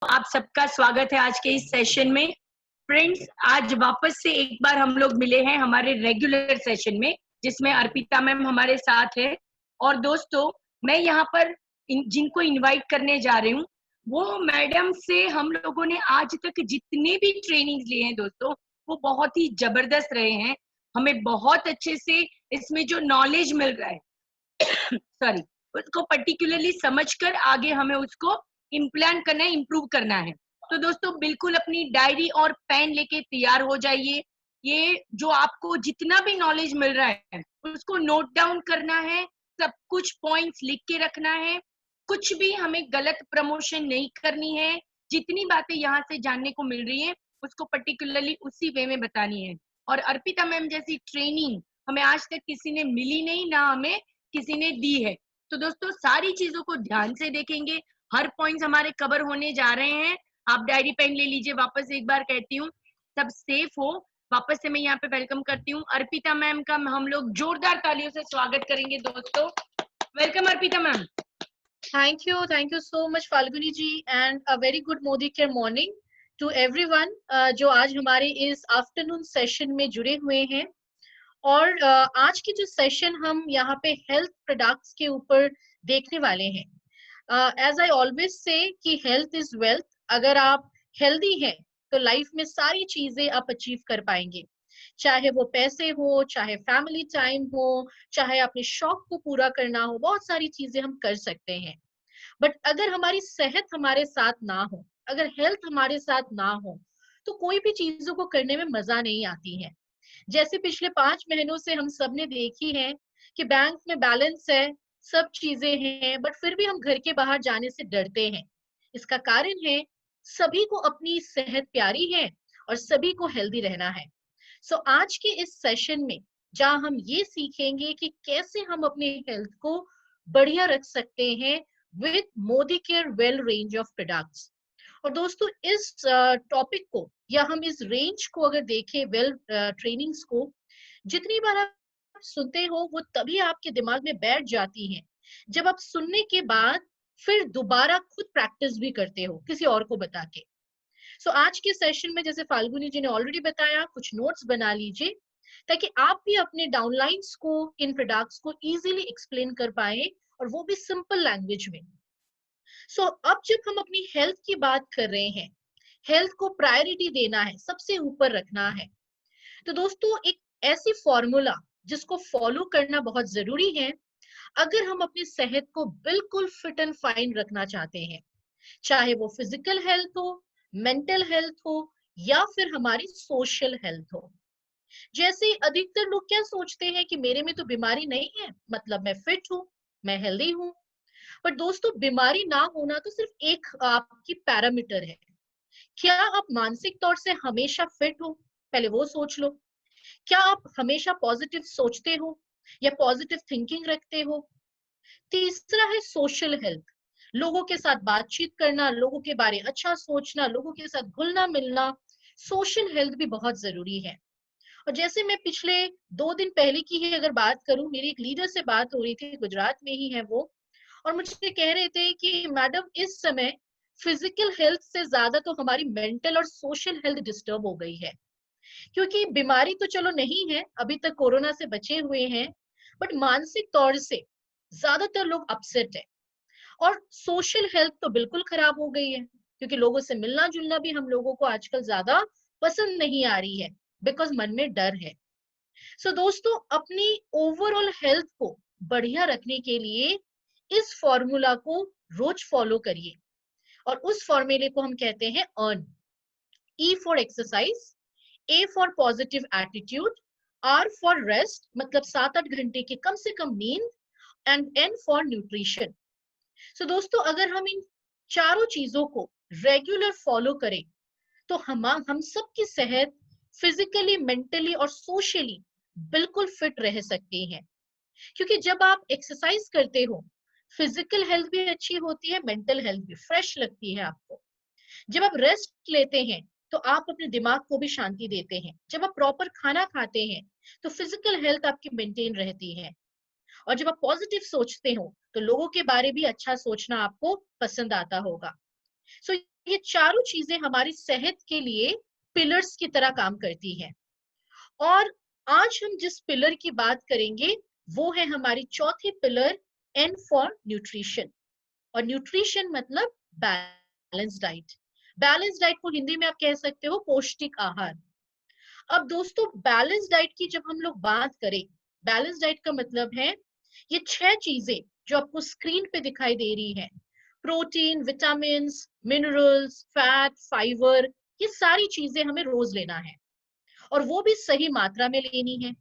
आप सबका स्वागत है आज के इस सेशन में। फ्रेंड्स, आज वापस से एक बार हम लोग मिले हैं हमारे रेगुलर सेशन में, जिसमें अर्पिता मैम हमारे साथ है। और दोस्तों, मैं यहाँ पर जिनको इनवाइट करने जा रही हूँ, वो मैडम से हम लोगों ने आज तक जितने भी ट्रेनिंग लिए हैं दोस्तों, वो बहुत ही जबरदस्त रहे हैं। हमें बहुत अच्छे से इसमें जो नॉलेज मिल रहा है सॉरी, उसको पर्टिकुलरली समझकर आगे हमें उसको इम्प्लांट करना है, इम्प्रूव करना है। तो दोस्तों, बिल्कुल अपनी डायरी और पेन लेके तैयार हो जाइए। ये जो आपको जितना भी नॉलेज मिल रहा है उसको नोट डाउन करना है, सब कुछ पॉइंट्स लिख के रखना है। कुछ भी हमें गलत प्रमोशन नहीं करनी है। जितनी बातें यहाँ से जानने को मिल रही है उसको पर्टिकुलरली उसी वे में बतानी है। और अर्पिता मैम जैसी ट्रेनिंग हमें आज तक किसी ने मिली नहीं, ना हमें किसी ने दी है। तो दोस्तों, सारी चीजों को ध्यान से देखेंगे। हर पॉइंट्स हमारे कवर होने जा रहे हैं। आप डायरी पेन ले लीजिए। वापस एक बार कहती हूँ, सब सेफ हो। वापस से मैं यहाँ पे वेलकम करती हूँ अर्पिता मैम का। हम लोग जोरदार तालियों से स्वागत करेंगे दोस्तों। Welcome Arpita ma'am. Thank you so much Falguni ji, and a very good Modicare morning to everyone जो आज हमारे इस आफ्टरनून सेशन में जुड़े हुए हैं। और आज की जो सेशन हम यहाँ पे हेल्थ प्रोडक्ट्स के ऊपर देखने वाले हैं। एज आई ऑलवेज से कि हेल्थ इज वेल्थ। अगर आप हेल्दी हैं तो लाइफ में सारी चीजें आप अचीव कर पाएंगे, चाहे वो पैसे हो, चाहे फैमिली टाइम हो, चाहे अपने शौक को पूरा करना हो, बहुत सारी चीजें हम कर सकते हैं। बट अगर हमारी सेहत हमारे साथ ना हो, अगर हेल्थ हमारे साथ ना हो, तो कोई भी चीजों को करने में मजा नहीं आती है। जैसे पिछले 5 महीनों से हम सब ने देखी है कि बैंक में बैलेंस है, सब चीजें हैं, बट फिर भी हम घर के बाहर जाने से डरते हैं। इसका कारण है सभी को अपनी सेहत प्यारी है और सभी को हेल्दी रहना है। सो आज के इस सेशन में जहां हम ये सीखेंगे कि कैसे हम अपने हेल्थ को बढ़िया रख सकते हैं with Modi care well range of products. और दोस्तों, इस टॉपिक को या हम इस रेंज को अगर देखें, वेल ट्रेनिंग्स को, जितनी बार आप सुनते हो वो तभी आपके दिमाग में बैठ जाती है जब आप सुनने के बाद फिर दोबारा खुद प्रैक्टिस भी करते हो किसी और को बता के। सो आज के सेशन में जैसे फाल्गुनी जी ने ऑलरेडी बताया, कुछ नोट्स बना लीजिए ताकि आप भी अपने डाउनलाइंस को, इन प्रोडक्ट्स को इजीली एक्सप्लेन कर पाए, और वो भी सिंपल लैंग्वेज में। सो अब जब हम अपनी हेल्थ की बात कर रहे हैं, हेल्थ को प्रायोरिटी देना है, सबसे ऊपर रखना है, तो दोस्तों एक ऐसी फॉर्मूला जिसको फॉलो करना बहुत जरूरी है अगर हम अपनी सेहत को बिल्कुल फिट एंड फाइन रखना चाहते हैं, चाहे वो फिजिकल हेल्थ हो, मेंटल हेल्थ हो, या फिर हमारी सोशल हेल्थ हो। जैसे अधिकतर लोग क्या सोचते हैं कि मेरे में तो बीमारी नहीं है, मतलब मैं फिट हूँ, मैं हेल्दी हूँ। पर दोस्तों, बीमारी ना होना तो सिर्फ एक आपकी पैरामीटर है। क्या आप मानसिक तौर से हमेशा फिट हो? पहले वो सोच लो। क्या आप हमेशा पॉजिटिव सोचते हो या पॉजिटिव थिंकिंग रखते हो? तीसरा है सोशल हेल्थ। लोगों के साथ बातचीत करना, लोगों के बारे अच्छा सोचना, लोगों के साथ घुलना मिलना, सोशल हेल्थ भी बहुत जरूरी है। और जैसे मैं पिछले 2 दिन पहले की ही अगर बात करूं, मेरी एक लीडर से बात हो रही थी, गुजरात में ही है वो, और मुझे कह रहे थे कि मैडम इस समय फिजिकल हेल्थ से ज्यादा तो हमारी मेंटल और सोशल हेल्थ डिस्टर्ब हो गई है। क्योंकि बीमारी तो चलो नहीं है, अभी तक कोरोना से बचे हुए हैं, बट मानसिक तौर से ज्यादातर लोग अपसेट है। और सोशल हेल्थ तो बिल्कुल खराब हो गई है, क्योंकि लोगों से मिलना जुलना भी हम लोगों को आजकल ज्यादा पसंद नहीं आ रही है, बिकॉज मन में डर है। सो दोस्तों, अपनी ओवरऑल हेल्थ को बढ़िया रखने के लिए इस फॉर्मूला को रोज फॉलो करिए। और उस फॉर्मूले को हम कहते हैं earn. E for exercise, A for positive attitude, R for rest, मतलब 7-8 घंटे की कम से कम नींद, and N for nutrition. So दोस्तों, अगर हम इन चारों चीजों को रेगुलर फॉलो करें तो हम सबकी सेहत फिजिकली, मेंटली और सोशली बिल्कुल फिट रह सकती है। क्योंकि जब आप एक्सरसाइज करते हो, फिजिकल हेल्थ भी अच्छी होती है, मेंटल हेल्थ भी फ्रेश लगती है आपको। जब आप रेस्ट लेते हैं तो आप अपने दिमाग को भी शांति देते हैं। जब आप प्रॉपर खाना खाते हैं तो फिजिकल हेल्थ आपकी मेंटेन रहती है। और जब आप पॉजिटिव सोचते हो तो लोगों के बारे भी अच्छा सोचना आपको पसंद आता होगा। सो ये चारों चीजें हमारी सेहत के लिए पिलर्स की तरह काम करती हैं। और आज हम जिस पिलर की बात करेंगे वो है हमारी चौथी पिलर, एन फॉर न्यूट्रिशन। और न्यूट्रिशन मतलब बैलेंस डाइट। बैलेंस डाइट को हिंदी में आप कह सकते हो पौष्टिक आहार। अब दोस्तों, बैलेंस डाइट की जब हम लोग बात करें, बैलेंस डाइट का मतलब है ये 6 चीजें जो आपको स्क्रीन पे दिखाई दे रही है, protein, vitamin, minerals, fat, fibre, ये सारी चीजें हमें रोज लेना है और वो भी सही मात्रा में लेनी है।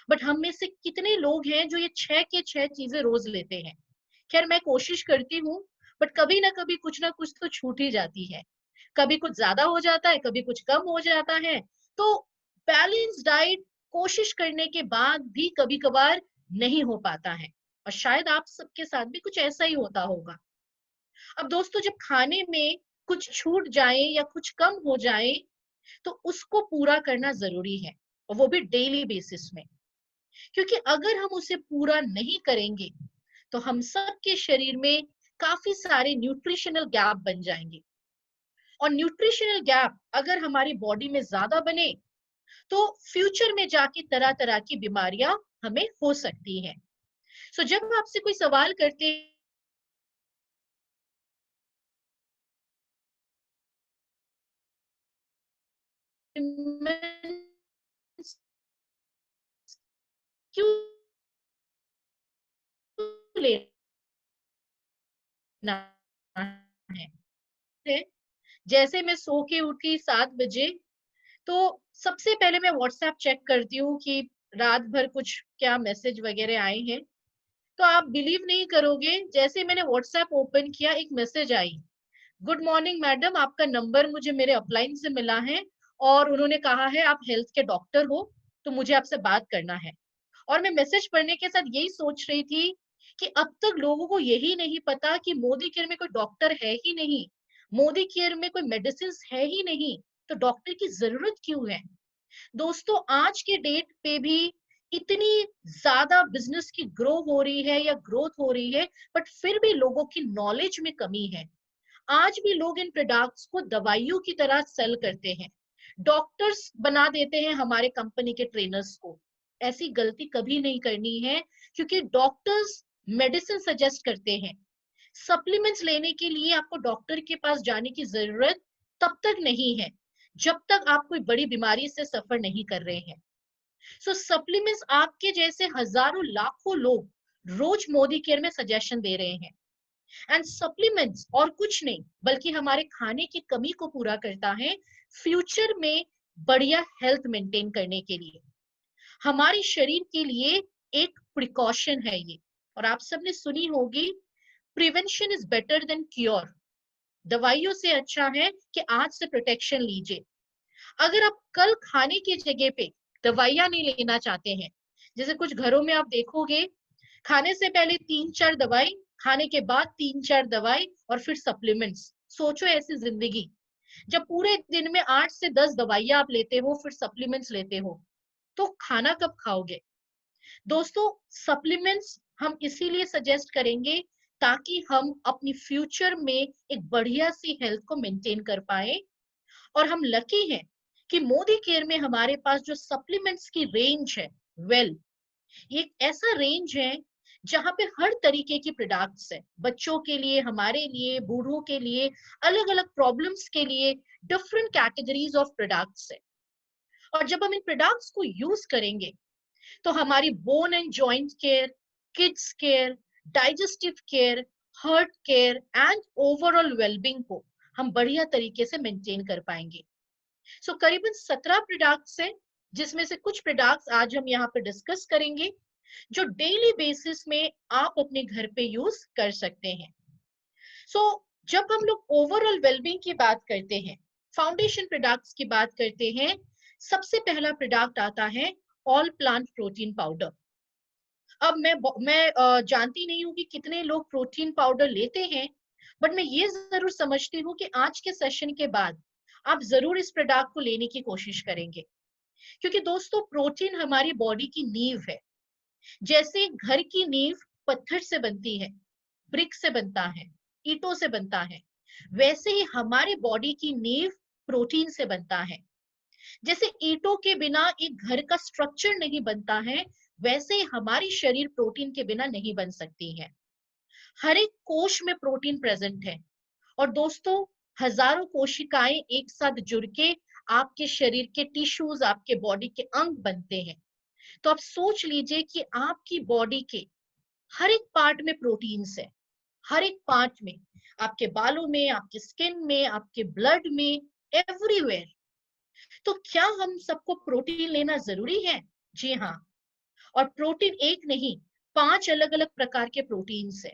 बट हम में से कितने लोग हैं जो ये 6 के 6 चीजें रोज लेते हैं? खैर, मैं कोशिश करती हूँ, बट कभी ना कुछ तो छूट ही जाती है। कभी कुछ ज्यादा हो जाता है, कभी कुछ कम हो जाता है। तो बैलेंस डाइट कोशिश करने के बाद भी कभी कभार नहीं हो पाता है, और शायद आप सबके साथ भी कुछ ऐसा ही होता होगा। अब दोस्तों, जब खाने में कुछ छूट जाए या कुछ कम हो जाए तो उसको पूरा करना जरूरी है, और वो भी डेली बेसिस में। क्योंकि अगर हम उसे पूरा नहीं करेंगे तो हम सबके शरीर में काफी सारे न्यूट्रिशनल गैप बन जाएंगे। और न्यूट्रिशनल गैप अगर हमारी बॉडी में ज्यादा बने तो फ्यूचर में जाके तरह तरह की बीमारियां हमें हो सकती हैं। सो जब आपसे कोई सवाल करते क्यों लेना है, जैसे मैं सो के उठी 7 बजे, तो सबसे पहले मैं व्हाट्सएप चेक करती हूँ कि रात भर कुछ क्या मैसेज वगैरह आए हैं। तो आप बिलीव नहीं करोगे, जैसे मैंने व्हाट्सएप ओपन किया एक मैसेज आई, गुड मॉर्निंग मैडम, आपका नंबर मुझे मेरे अपलाइन से मिला है और उन्होंने कहा है आप हेल्थ के डॉक्टर हो, तो मुझे आपसे बात करना है। और मैं मैसेज पढ़ने के साथ यही सोच रही थी कि अब तक लोगों को यही नहीं पता कि मोदी केयर में कोई डॉक्टर है ही नहीं, मोदी केयर में कोई मेडिसिन है ही नहीं, तो डॉक्टर की जरूरत क्यों है? दोस्तों, आज के डेट पे भी इतनी ज्यादा बिजनेस की ग्रो हो रही है या ग्रोथ हो रही है, बट फिर भी लोगों की नॉलेज में कमी है। आज भी लोग इन प्रोडक्ट्स को दवाइयों की तरह सेल करते हैं, डॉक्टर्स बना देते हैं हमारे कंपनी के ट्रेनर्स को। ऐसी गलती कभी नहीं करनी है, क्योंकि डॉक्टर्स मेडिसिन सजेस्ट करते हैं। सप्लीमेंट्स लेने के लिए आपको डॉक्टर के पास जाने की जरूरत तब तक नहीं है जब तक आप कोई बड़ी बीमारी से सफर नहीं कर रहे हैं। सो सप्लीमेंट्स आपके जैसे हजारों लाखों लोग रोज मोदी केयर में सजेशन दे रहे हैं। एंड सप्लीमेंट्स और कुछ नहीं बल्कि हमारे खाने की कमी को पूरा करता है, फ्यूचर में बढ़िया हेल्थ मेंटेन करने के लिए, हमारे शरीर के लिए एक प्रिकॉशन है ये। और आप सबने सुनी होगी, prevention is better than cure. दवाइयों से अच्छा है कि आज से प्रोटेक्शन लीजिए। अगर आप कल खाने की जगह पे दवाइयां नहीं लेना चाहते हैं, जैसे कुछ घरों में आप देखोगे, खाने से पहले 3-4 दवाई, खाने के बाद 3-4 दवाई और फिर सप्लीमेंट्स। सोचो ऐसी जिंदगी, जब पूरे दिन में 8 से 10 दवाइयां आप लेते हो फिर सप्लीमेंट्स लेते हो, तो खाना कब खाओगे? दोस्तों, सप्लीमेंट्स हम इसीलिए सजेस्ट करेंगे ताकि हम अपनी फ्यूचर में एक बढ़िया सी हेल्थ को मेंटेन कर पाए। और हम लकी हैं कि मोदी केयर में हमारे पास जो सप्लीमेंट्स की रेंज है, वेल, ये एक ऐसा रेंज है जहां पे हर तरीके की प्रोडक्ट्स है, बच्चों के लिए, हमारे लिए, बूढ़ों के लिए, अलग अलग प्रॉब्लम्स के लिए डिफरेंट कैटेगरीज ऑफ प्रोडक्ट्स है। और जब हम इन प्रोडक्ट्स को यूज करेंगे तो हमारी bone and joint care, kids care, digestive care, heart care and overall wellbeing को हम बढ़िया तरीके से मेंटेन कर पाएंगे। सो करीबन 17 प्रोडक्ट्स हैं, जिसमें से कुछ प्रोडक्ट्स आज हम यहाँ पे डिस्कस करेंगे जो डेली बेसिस में आप अपने घर पे यूज कर सकते हैं। सो जब हम लोग ओवरऑल वेलबींग की बात करते हैं, फाउंडेशन प्रोडक्ट्स की बात करते हैं, सबसे पहला प्रोडक्ट आता है ऑल प्लांट प्रोटीन पाउडर। अब मैं जानती नहीं हूँ कि कितने लोग प्रोटीन पाउडर लेते हैं, बट मैं ये जरूर समझती हूँ कि आज के सेशन के बाद आप जरूर इस प्रोडक्ट को लेने की कोशिश करेंगे। क्योंकि दोस्तों, प्रोटीन हमारी बॉडी की नींव है। जैसे घर की नींव पत्थर से बनती है, ब्रिक से बनता है, ईंटों से बनता है, वैसे ही हमारे बॉडी की नींव प्रोटीन से बनता है। जैसे ईंटों के बिना एक घर का स्ट्रक्चर नहीं बनता है, वैसे ही हमारी शरीर प्रोटीन के बिना नहीं बन सकती है। हर एक कोश में प्रोटीन प्रेजेंट है। और दोस्तों, हजारों कोशिकाएं एक साथ जुड़ के आपके शरीर के टिश्यूज, आपके बॉडी के अंग बनते हैं। तो आप सोच लीजिए कि आपकी बॉडी के हर एक पार्ट में प्रोटीन्स है, हर एक पार्ट में, आपके बालों में, आपके स्किन में, आपके ब्लड में, एवरीवेयर। तो क्या हम सबको प्रोटीन लेना जरूरी है? जी हाँ। और प्रोटीन एक नहीं, 5 अलग अलग प्रकार के प्रोटीन्स है।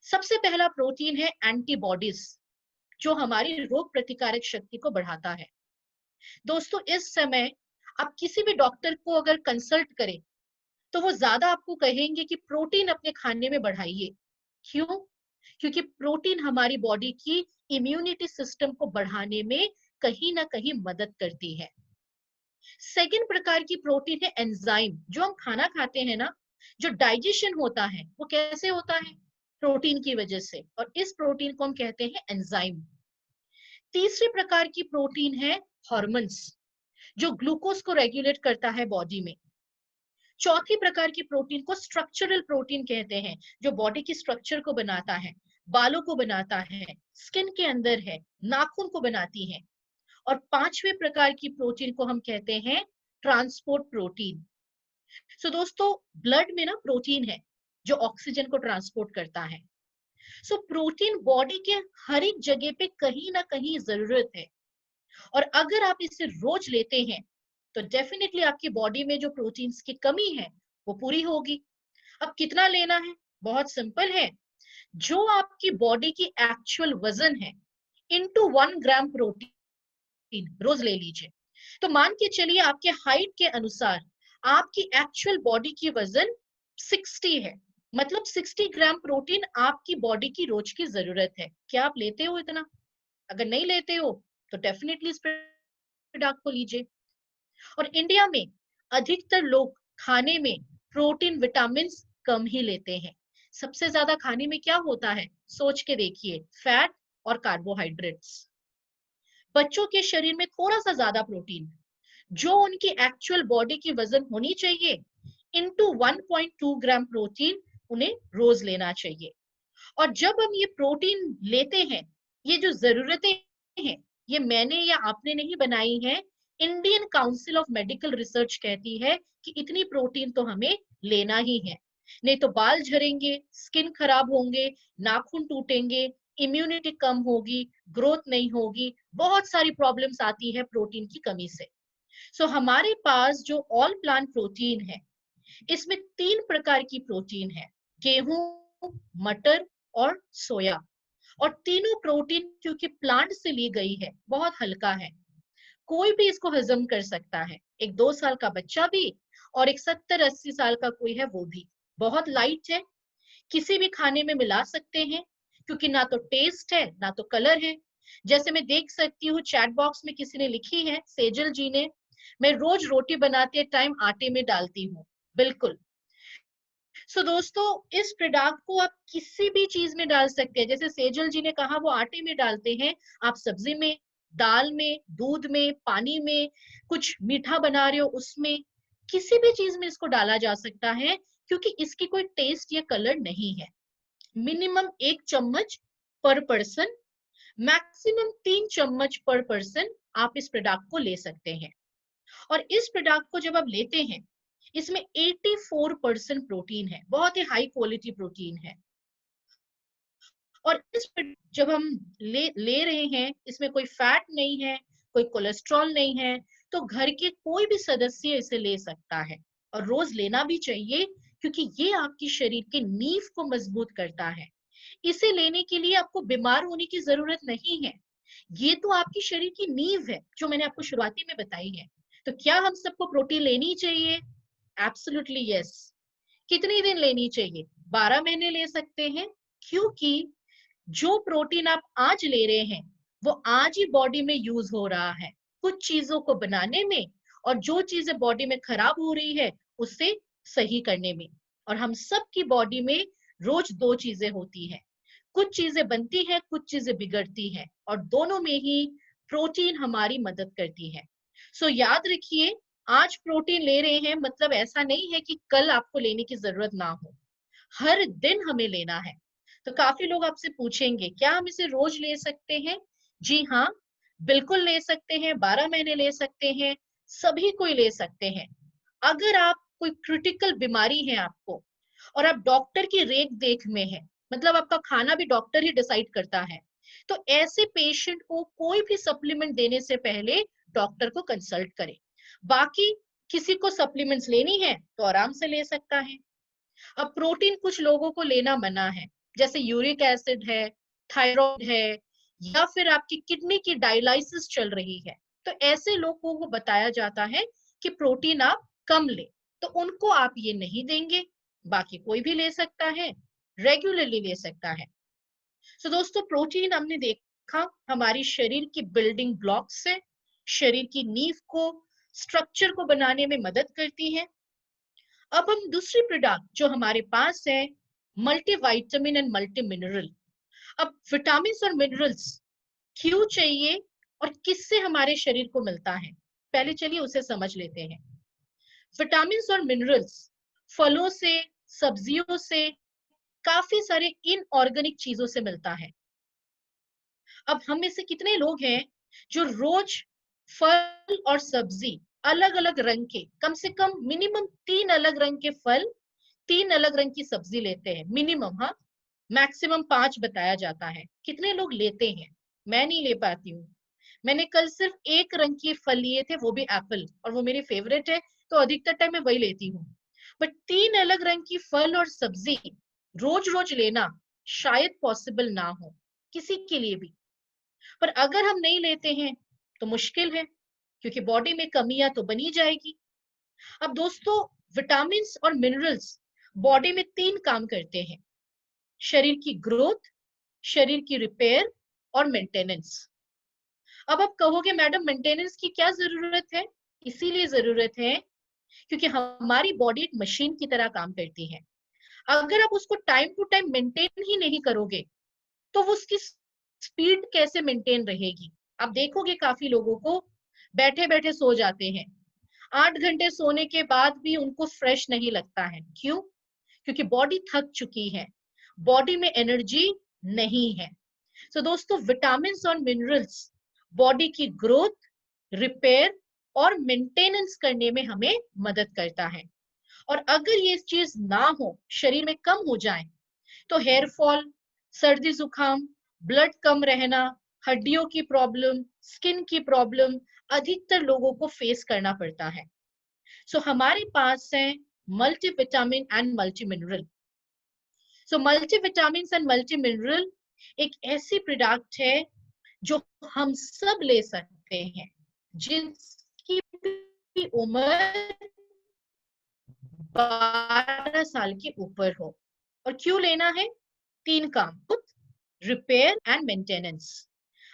सबसे पहला प्रोटीन है एंटीबॉडीज, जो हमारी रोग प्रतिकारक शक्ति को बढ़ाता है। दोस्तों, इस समय आप किसी भी डॉक्टर को अगर कंसल्ट करें तो वो ज्यादा आपको कहेंगे कि प्रोटीन अपने खाने में बढ़ाइए। क्यों? क्योंकि प्रोटीन हमारी बॉडी की इम्यूनिटी सिस्टम को बढ़ाने में कहीं ना कहीं मदद करती है। सेकंड प्रकार की प्रोटीन है एंजाइम। जो हम खाना खाते हैं ना, जो डाइजेशन होता है, वो कैसे होता है? प्रोटीन की वजह से। और इस प्रोटीन को हम कहते हैं एंजाइम। तीसरी प्रकार की प्रोटीन है हॉर्मोन्स, जो ग्लूकोज को रेगुलेट करता है बॉडी में। चौथी प्रकार की प्रोटीन को स्ट्रक्चरल प्रोटीन कहते हैं, जो बॉडी की स्ट्रक्चर को बनाता है, बालों को बनाता है, स्किन के अंदर है, नाखून को बनाती है। और पांचवें प्रकार की प्रोटीन को हम कहते हैं ट्रांसपोर्ट प्रोटीन। सो दोस्तों, ब्लड में ना प्रोटीन है जो ऑक्सीजन को ट्रांसपोर्ट करता है। सो प्रोटीन बॉडी के हर एक जगह पे कहीं ना कहीं जरूरत है। और अगर आप इसे रोज लेते हैं तो डेफिनेटली आपकी बॉडी में जो प्रोटीन्स की कमी है वो पूरी होगी। अब कितना लेना है? बहुत सिंपल है। जो आपकी बॉडी की एक्चुअल वजन है इनटू 1 ग्राम प्रोटीन रोज ले लीजिए। तो मान के चलिए आपके हाइट के अनुसार आपकी एक्चुअल बॉडी की वजन 60 है, मतलब 60 ग्राम प्रोटीन आपकी बॉडी की रोज की जरूरत है। क्या आप लेते हो इतना? अगर नहीं लेते हो तो डेफिनेटली इस प्रोडक्ट को लीजिए। और इंडिया में अधिकतर लोग खाने में प्रोटीन विटामिन कम ही लेते हैं। सबसे ज्यादा खाने में क्या होता है? सोच के देखिए, फैट और कार्बोहाइड्रेट्स। बच्चों के शरीर में थोड़ा सा ज्यादा प्रोटीन, जो उनकी एक्चुअल बॉडी की वजन होनी चाहिए इनटू 1.2 ग्राम प्रोटीन उन्हें रोज लेना चाहिए। और जब हम ये प्रोटीन लेते हैं, ये जो जरूरतें हैं, ये मैंने या आपने नहीं बनाई है। Indian council of medical research कहती है कि इतनी प्रोटीन तो हमें लेना ही है, नहीं तो बाल झड़ेंगे, स्किन खराब होंगे, नाखून टूटेंगे, इम्यूनिटी कम होगी, ग्रोथ नहीं होगी, बहुत सारी प्रॉब्लम्स आती है प्रोटीन की कमी से। सो हमारे पास जो ऑल प्लांट प्रोटीन है, इसमें 3 प्रकार की प्रोटीन है, गेहूं, मटर और सोया। और तीनों प्रोटीन क्योंकि प्लांट से ली गई है, बहुत हल्का है, कोई भी इसको हजम कर सकता है, एक 2 साल का बच्चा भी और एक 70-80 साल का कोई है वो भी। बहुत लाइट है, किसी भी खाने में मिला सकते हैं, क्योंकि ना तो टेस्ट है ना तो कलर है। जैसे मैं देख सकती हूँ चैट बॉक्स में किसी ने लिखी है, सेजल जी ने, मैं रोज रोटी बनाते टाइम आटे में डालती हूँ। बिल्कुल। सो दोस्तों, इस प्रोडक्ट को आप किसी भी चीज में डाल सकते हैं। जैसे सेजल जी ने कहा वो आटे में डालते हैं, आप सब्जी में, दाल में, दूध में, पानी में, कुछ मीठा बना रहे हो उसमें, किसी भी चीज में इसको डाला जा सकता है, क्योंकि इसकी कोई टेस्ट या कलर नहीं है। मिनिमम 1 चम्मच पर पर्सन, मैक्सिमम 3 चम्मच पर पर्सन आप इस प्रोडक्ट को ले सकते हैं। और इस प्रोडक्ट को जब आप लेते हैं, इसमें 84% प्रोटीन है, बहुत ही हाई क्वालिटी प्रोटीन है। और इस जब हम ले रहे हैं, इसमें कोई फैट नहीं है, कोई कोलेस्ट्रॉल नहीं है, तो घर के कोई भी सदस्य इसे ले सकता है। और रोज लेना भी चाहिए, क्योंकि ये आपकी शरीर के नींव को मजबूत करता है। इसे लेने के लिए आपको बीमार होने की जरूरत नहीं है, ये तो आपकी शरीर की नींव है, जो मैंने आपको शुरुआती में बताई है। तो क्या हम सबको प्रोटीन लेनी चाहिए? Absolutely yes. कितनी दिन लेनी चाहिए? 12 महीने ले सकते हैं, क्योंकि जो प्रोटीन आप आज ले रहे हैं वो आज ही बॉडी में यूज हो रहा है, कुछ चीजों को बनाने में, और जो चीजें बॉडी में खराब हो रही है उससे सही करने में। और हम सब की बॉडी में रोज 2 चीजें होती है, कुछ चीजें बनती हैं, कुछ चीजें बिगड़ती हैं, और दोनों में ही प्रोटीन हमारी मदद करती है। सो याद रखिए, आज प्रोटीन ले रहे हैं मतलब ऐसा नहीं है कि कल आपको लेने की जरूरत ना हो, हर दिन हमें लेना है। तो काफी लोग आपसे पूछेंगे क्या हम इसे रोज ले सकते हैं? जी हाँ, बिल्कुल ले सकते हैं, 12 महीने ले सकते हैं, सभी कोई ले सकते हैं। अगर आप कोई क्रिटिकल बीमारी है आपको और आप डॉक्टर की रेख देख में है, मतलब आपका खाना भी डॉक्टर ही डिसाइड करता है, तो ऐसे पेशेंट को कोई भी सप्लीमेंट देने से पहले डॉक्टर को कंसल्ट करें। बाकी किसी को सप्लीमेंट्स लेनी है तो आराम से ले सकता है। अब प्रोटीन कुछ लोगों को लेना मना है, जैसे यूरिक एसिड है, थायराइड है, या फिर आपकी किडनी की डायलिसिस चल रही है, तो ऐसे लोगों को बताया जाता है कि प्रोटीन आप कम ले, तो उनको आप ये नहीं देंगे। बाकी कोई भी ले सकता है, रेगुलरली ले सकता है। तो दोस्तों, प्रोटीन हमने देखा हमारी शरीर की बिल्डिंग ब्लॉक्स है, शरीर की नींव को, स्ट्रक्चर को बनाने में मदद करती है। अब हम दूसरी प्रोडक्ट जो हमारे पास है, मल्टीविटामिन एंड मल्टी मिनरल। अब विटामिन और मिनरल्स क्यों चाहिए और किससे हमारे शरीर को मिलता है, पहले चलिए उसे समझ लेते हैं। विटामिन और मिनरल्स फलों से, सब्जियों से, काफी सारे इनऑर्गेनिक चीजों से मिलता है। अब हम में से कितने लोग हैं जो रोज फल और सब्जी अलग अलग रंग के, कम से कम मिनिमम 3 अलग रंग के फल, 3 अलग रंग की सब्जी लेते हैं मिनिमम? हाँ, मैक्सिमम 5 बताया जाता है। कितने लोग लेते हैं? मैं नहीं ले पाती हूँ। मैंने कल सिर्फ एक रंग के फल लिए थे, वो भी एप्पल, और वो मेरी फेवरेट है, तो अधिकतर टाइम मैं वही लेती हूँ। बट 3 अलग रंग की फल और सब्जी रोज रोज लेना शायद पॉसिबल ना हो किसी के लिए भी। पर अगर हम नहीं लेते हैं तो मुश्किल है, क्योंकि बॉडी में कमियां तो बनी जाएगी। अब दोस्तों, विटामिन और मिनरल्स बॉडी में 3 काम करते हैं: शरीर की ग्रोथ, शरीर की रिपेयर और मेंटेनेंस। अब आप कहोगे मैडम मेंटेनेंस की क्या जरूरत है? इसीलिए जरूरत है क्योंकि हमारी बॉडी एक मशीन की तरह काम करती है। अगर आप उसको टाइम टू टाइम मेंटेन ही नहीं करोगे तो वो उसकी स्पीड कैसे मेंटेन रहेगी? आप देखोगे काफी लोगों को बैठे बैठे सो जाते हैं, 8 घंटे सोने के बाद भी उनको फ्रेश नहीं लगता है। क्यों? क्योंकि बॉडी थक चुकी है, बॉडी में एनर्जी नहीं है। सो दोस्तों, विटामिन और मिनरल्स बॉडी की ग्रोथ, रिपेयर और मेंटेनेंस करने में हमें मदद करता है। और अगर ये चीज ना हो, शरीर में कम हो जाए, तो हेयर फॉल, सर्दी जुकाम, ब्लड कम रहना, हड्डियों की प्रॉब्लम, स्किन की प्रॉब्लम अधिकतर लोगों को फेस करना पड़ता है। सो हमारे पास है multivitamin and multi mineral. So multivitamin and multi mineral एक ऐसी प्रोडक्ट है जो हम सब ले सकते हैं जिसकी भी उम्र 12 साल के ऊपर हो। और क्यों लेना है? 3 काम: रिपेयर एंड मेंटेनेंस।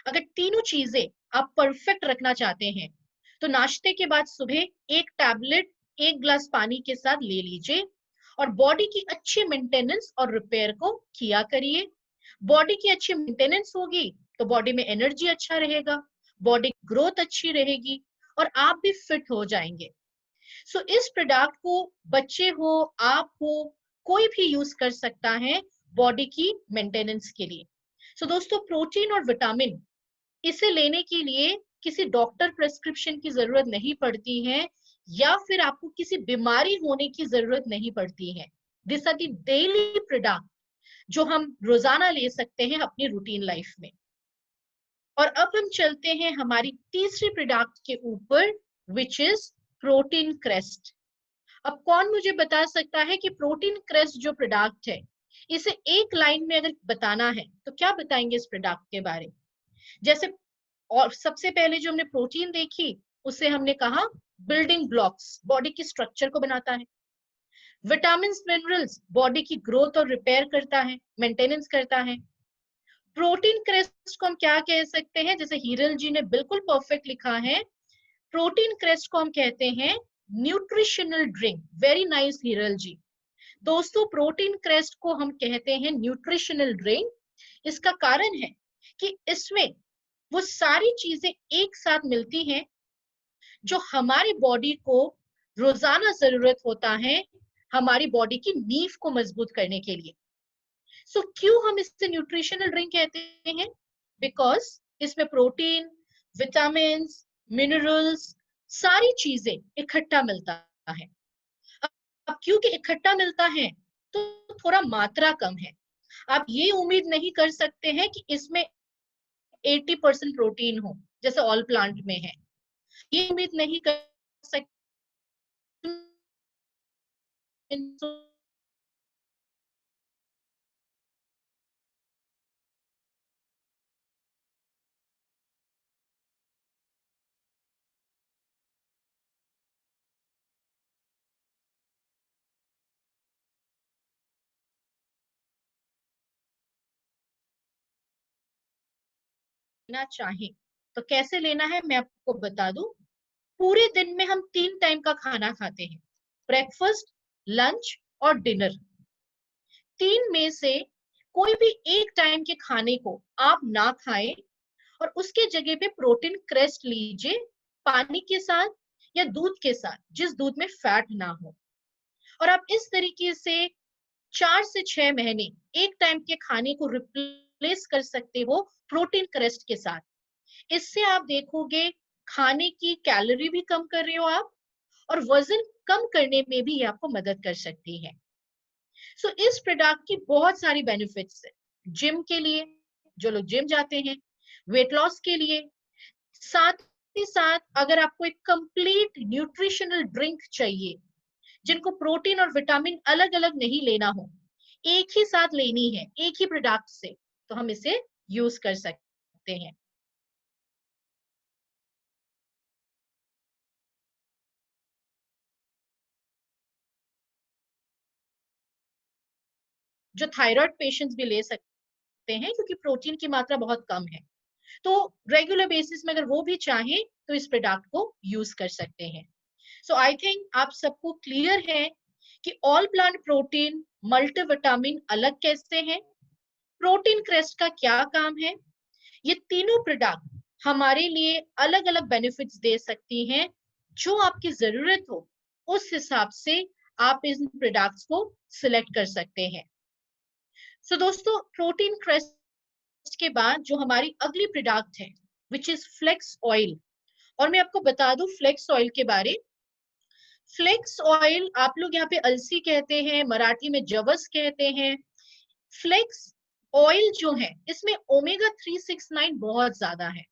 अगर तीनों चीजें आप परफेक्ट रखना चाहते हैं तो नाश्ते के बाद सुबह एक टैबलेट 1 ग्लास पानी के साथ ले लीजिए और बॉडी की अच्छी मेंटेनेंस और रिपेयर को किया करिए। बॉडी की अच्छी मेंटेनेंस होगी तो बॉडी में एनर्जी अच्छा रहेगा, बॉडी ग्रोथ अच्छी रहेगी और आप भी फिट हो जाएंगे। सो इस प्रोडक्ट को बच्चे हो, आप हो, कोई भी यूज कर सकता है बॉडी की मेंटेनेंस के लिए। सो दोस्तों, प्रोटीन और विटामिन इसे लेने के लिए किसी डॉक्टर प्रेस्क्रिप्शन की जरूरत नहीं पड़ती है, या फिर आपको किसी बीमारी होने की जरूरत नहीं पड़ती है। This are the daily product जो हम रोजाना ले सकते हैं अपनी रूटीन लाइफ में। और अब हम चलते हैं हमारी तीसरी प्रोडक्ट के ऊपर, विच इज प्रोटीन क्रेस्ट। अब कौन मुझे बता सकता है कि प्रोटीन क्रेस्ट जो प्रोडक्ट है, इसे एक लाइन में अगर बताना है तो क्या बताएंगे इस प्रोडक्ट के बारे में? जैसे, और सबसे पहले जो हमने प्रोटीन देखी उसे हमने कहा बिल्डिंग ब्लॉक्स, बॉडी की स्ट्रक्चर को बनाता है। विटामिन मिनरल्स बॉडी की ग्रोथ और रिपेयर करता है, मेंटेनेंस करता है। प्रोटीन क्रेस्ट को हम क्या कह सकते हैं? जैसे हीरल जी ने बिल्कुल परफेक्ट लिखा है, प्रोटीन क्रेस्ट को हम कहते हैं nutritional drink. Very nice Heeral ji. दोस्तों, प्रोटीन क्रेस्ट को हम कहते हैं न्यूट्रिशनल ड्रिंक, इसका कारण है कि इसमें वो सारी चीजें एक साथ मिलती हैं जो हमारी बॉडी को रोजाना जरूरत होता है हमारी बॉडी की नींव को मजबूत करने के लिए। सो क्यों हम इसे न्यूट्रिशनल ड्रिंक कहते हैं? बिकॉज इसमें प्रोटीन, विटामिन, मिनरल्स, सारी चीजें इकट्ठा मिलता है। अब क्योंकि इकट्ठा मिलता है तो थोड़ा मात्रा कम है। आप ये उम्मीद नहीं कर सकते हैं कि इसमें 80% प्रोटीन हो जैसे ऑल प्लांट में है, ये उम्मीद नहीं कर सकते। लेना चाहें तो कैसे लेना है मैं आपको बता दूं। पूरे दिन में हम 3 टाइम का खाना खाते हैं, ब्रेकफास्ट, लंच और डिनर। 3 में से कोई भी एक टाइम के खाने को आप ना खाएं और उसके जगह पे प्रोटीन क्रेस्ट लीजिए, पानी के साथ या दूध के साथ, जिस दूध में फैट ना हो। और आप इस तरीके से 4 से 6 महीने एक टाइम के खाने को रिप्लेस कर सकते हो प्रोटीन क्रेस्ट के साथ। इससे आप देखोगे खाने की कैलोरी भी कम कर रहे हो आप, और वजन कम करने में भी ये आपको मदद कर सकती है। सो इस प्रोडक्ट की बहुत सारी बेनिफिट्स है। जिम के लिए, जो लोग जिम जाते हैं, वेट लॉस के लिए, साथ ही साथ अगर आपको एक कंप्लीट न्यूट्रिशनल ड्रिंक चाहिए जिनको प्रोटीन और विटामिन अलग अलग नहीं लेना हो, एक ही साथ लेनी है एक ही प्रोडक्ट से, तो हम इसे यूज कर सकते हैं। जो थायराइड पेशेंट्स भी ले सकते हैं क्योंकि प्रोटीन की मात्रा बहुत कम है, तो रेगुलर बेसिस में अगर वो भी चाहें तो इस प्रोडक्ट को यूज कर सकते हैं। सो आई थिंक आप सबको क्लियर है कि ऑल प्लांट प्रोटीन मल्टीविटामिन अलग कैसे हैं, प्रोटीन क्रेस्ट का क्या काम है। ये तीनों प्रोडक्ट हमारे लिए अलग अलग बेनिफिट्स दे सकती हैं, जो आपकी जरूरत हो उस हिसाब से आप इन प्रोडक्ट्स को सिलेक्ट कर सकते हैं। सो दोस्तों, प्रोटीन क्रेस्ट के बाद जो हमारी अगली प्रोडक्ट है विच इज फ्लेक्स ऑयल, और मैं आपको बता दूं फ्लेक्स ऑयल के बारे। फ्लेक्स ऑयल आप लोग यहाँ पे अलसी कहते हैं, मराठी में जवस कहते हैं। फ्लेक्स ऑयल जो है इसमें ओमेगा 369 बहुत ज्यादा है।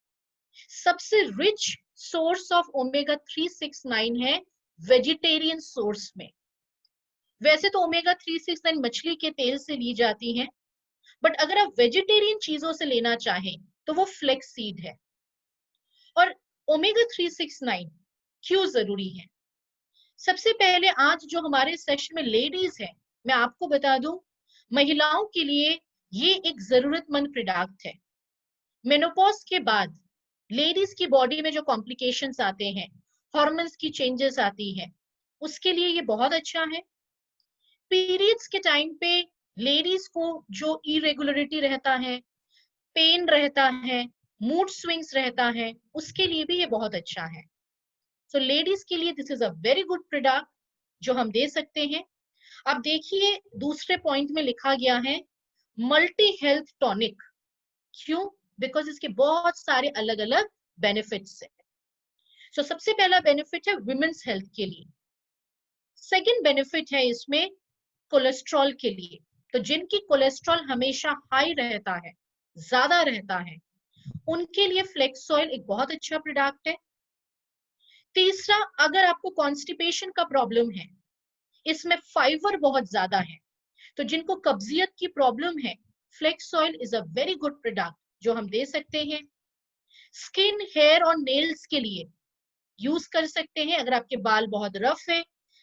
सबसे रिच सोर्स ऑफ ओमेगा 369 है वेजिटेरियन सोर्स में। वैसे तो ओमेगा 369 मछली के तेल से ली जाती है, बट अगर आप वेजिटेरियन चीजों से लेना चाहें तो वो फ्लेक्स सीड है। और ओमेगा 369 क्यों जरूरी है? सबसे पहले आज जो हमारे सेशन में लेडीज है, मैं आपको बता दूं, महिलाओं के लिए ये एक जरूरतमंद प्रोडक्ट है। मेनोपॉज के बाद लेडीज की बॉडी में जो कॉम्प्लिकेशंस आते हैं, हॉर्मोन्स की चेंजेस आती है, उसके लिए ये बहुत अच्छा है। पीरियड्स के टाइम पे लेडीज को जो इरेगुलरिटी रहता है, पेन रहता है, मूड स्विंग्स रहता है, उसके लिए भी ये बहुत अच्छा है। सो लेडीज के लिए this is a very good product जो हम दे सकते हैं। अब देखिए दूसरे पॉइंट में लिखा गया है मल्टी हेल्थ टॉनिक। क्यों? बिकॉज इसके बहुत सारे अलग अलग बेनिफिट्स है। सो सबसे पहला बेनिफिट है वुमेन्स हेल्थ के लिए। सेकंड बेनिफिट है इसमें कोलेस्ट्रॉल के लिए। तो जिनकी कोलेस्ट्रॉल हमेशा हाई रहता है, ज्यादा रहता है, उनके लिए फ्लेक्स ऑयल एक बहुत अच्छा प्रोडक्ट है। तीसरा, अगर आपको कॉन्स्टिपेशन का प्रॉब्लम है, इसमें फाइबर बहुत ज्यादा है, तो जिनको कब्जियत की प्रॉब्लम है, flax oil is a very good product जो हम दे सकते हैं। स्किन, हेयर और नेल्स के लिए यूज कर सकते हैं। अगर आपके बाल बहुत रफ है,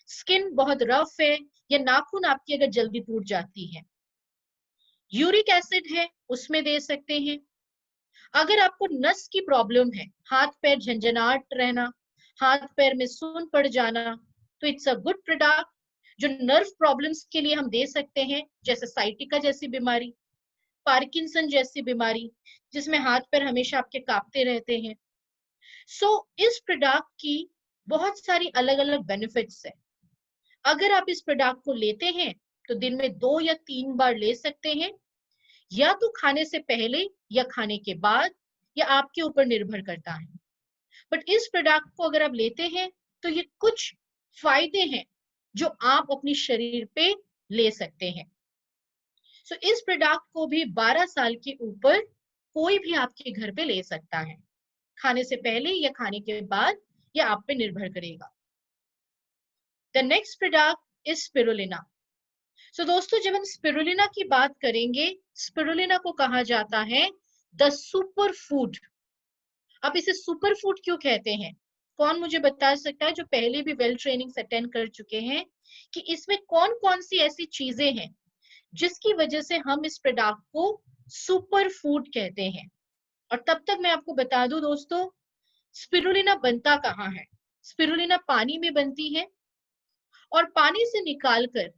स्किन बहुत रफ है, या नाखून आपकी अगर जल्दी टूट जाती है, यूरिक एसिड है उसमें दे सकते हैं। अगर आपको नस की प्रॉब्लम है, हाथ पैर झंझनाहट रहना, हाथ पैर में सून पड़ जाना, तो इट्स अ गुड प्रोडक्ट जो नर्व प्रॉब्लम्स के लिए हम दे सकते हैं, जैसे साइटिका जैसी बीमारी। पार्किंसन जैसी बीमारी, जिसमें हाथ पैर हमेशा आपके कांपते रहते हैं। इस प्रोडक्ट की बहुत सारी अलग अलग बेनिफिट्स है। अगर आप इस प्रोडक्ट को लेते हैं तो दिन में 2 या 3 बार ले सकते हैं, या तो खाने से पहले या खाने के बाद, या आपके ऊपर निर्भर करता है। बट इस प्रोडक्ट को अगर आप लेते हैं तो ये कुछ फायदे हैं जो आप अपनी शरीर पे ले सकते हैं। इस प्रोडक्ट को भी 12 साल के ऊपर कोई भी आपके घर पे ले सकता है, खाने से पहले या खाने के बाद, या आप पे निर्भर करेगा। The next product is spirulina. दोस्तों, जब हम स्पिरुलिना की बात करेंगे, स्पिरुलिना को कहा जाता है द सुपर फूड। अब इसे सुपर फूड क्यों कहते हैं? कौन मुझे बता सकता है, जो पहले भी वेल ट्रेनिंग अटेंड कर चुके हैं, कि इसमें कौन कौन सी ऐसी चीजें हैं जिसकी वजह से हम इस प्रोडक्ट को सुपर फूड कहते हैं? और तब तक मैं आपको बता दूं दोस्तों, स्पिरुलिना बनता कहाँ है। स्पिरुलिना पानी में बनती है, और पानी से निकालकर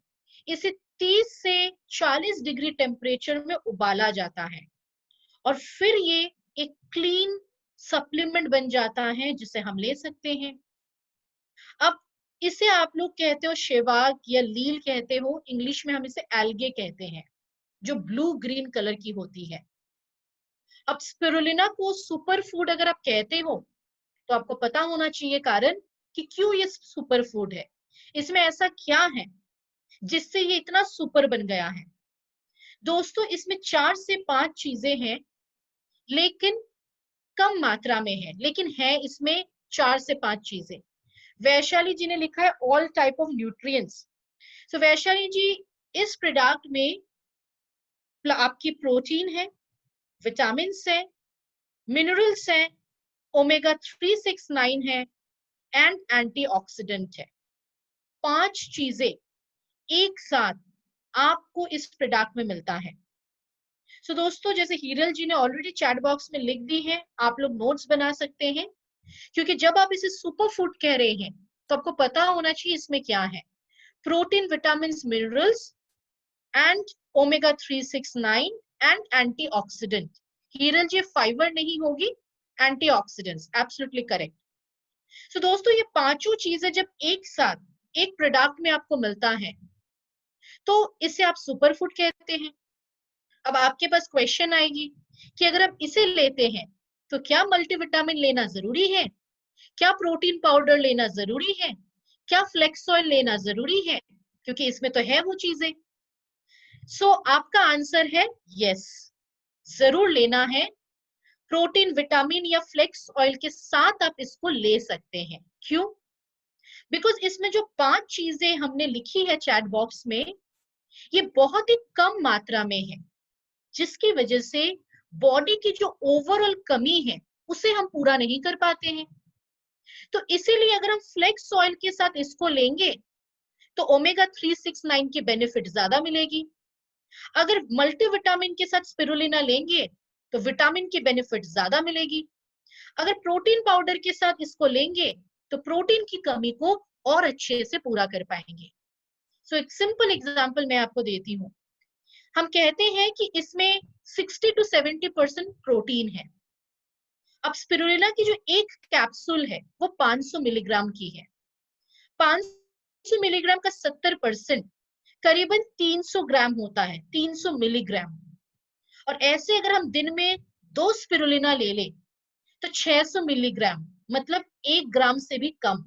इसे 30 से 40 डिग्री टेम्परेचर में उबाला जाता है, और फिर ये एक क्लीन सप्लीमेंट बन जाता है जिसे हम ले सकते हैं। अब इसे आप लोग कहते हो शेवाग या लील कहते हो, इंग्लिश में हम इसे एल्गे कहते हैं, जो ब्लू ग्रीन कलर की होती है। अब स्पिरुलिना को सुपर फूड अगर आप कहते हो तो आपको पता होना चाहिए कारण कि क्यों ये सुपर फूड है, इसमें ऐसा क्या है जिससे ये इतना सुपर बन गया है। दोस्तों, इसमें 4 से 5 चीजें हैं, लेकिन कम मात्रा में है, लेकिन है इसमें 4 से 5 चीजें। वैशाली जी ने लिखा है all type of nutrients. Vaishali ji, इस प्रोडक्ट में आपकी प्रोटीन है, विटामिन है, मिनरल्स है, ओमेगा 369 है, एंड एंटीऑक्सीडेंट है। 5 चीजें एक साथ आपको इस प्रोडक्ट में मिलता है। दोस्तों, जैसे हीरल जी ने ऑलरेडी चैट बॉक्स में लिख दी है, आप लोग नोट्स बना सकते हैं, क्योंकि जब आप इसे सुपर फूड कह रहे हैं तो आपको पता होना चाहिए इसमें क्या है। Protein, vitamin, minerals and omega 369 and antioxidant. Heeral ji, fibre नहीं होगी, एंटीऑक्सीडेंट्स, एब्सोल्युटली करेक्ट। दोस्तों, ये पांचों चीजें जब एक साथ एक प्रोडक्ट में आपको मिलता है तो इसे आप सुपर फूड कहते हैं। अब आपके पास क्वेश्चन आएगी कि अगर आप इसे लेते हैं तो क्या मल्टीविटामिन लेना जरूरी है, क्या प्रोटीन पाउडर लेना जरूरी है, क्या फ्लेक्स ऑयल लेना जरूरी है, क्योंकि इसमें तो है वो चीजें। आपका आंसर है यस, जरूर लेना है। प्रोटीन, विटामिन या फ्लेक्स ऑयल के साथ आप इसको ले सकते हैं। क्यों? बिकॉज इसमें जो 5 चीजें हमने लिखी है चैट बॉक्स में, ये बहुत ही कम मात्रा में है, जिसकी वजह से बॉडी की जो ओवरऑल कमी है उसे हम पूरा नहीं कर पाते हैं। तो इसीलिए अगर हम फ्लेक्स ऑयल के साथ इसको लेंगे तो ओमेगा 369 की बेनिफिट ज्यादा मिलेगी। अगर मल्टीविटामिन के साथ स्पिरुलिना लेंगे तो विटामिन की बेनिफिट ज्यादा मिलेगी। अगर प्रोटीन पाउडर के साथ इसको लेंगे तो प्रोटीन की कमी को और अच्छे से पूरा कर पाएंगे। एक सिंपल एग्जांपल मैं आपको देती हूँ। हम कहते हैं कि इसमें 60 to 70% प्रोटीन है। अब स्पिरुलिना की जो एक कैप्सूल है वो 500 मिलीग्राम की है। 500 मिलीग्राम का 70% करीबन 300 ग्राम होता है, 300 मिलीग्राम। और ऐसे अगर हम दिन में 2 स्पिरुलिना ले ले तो 600 मिलीग्राम, मतलब 1 ग्राम से भी कम।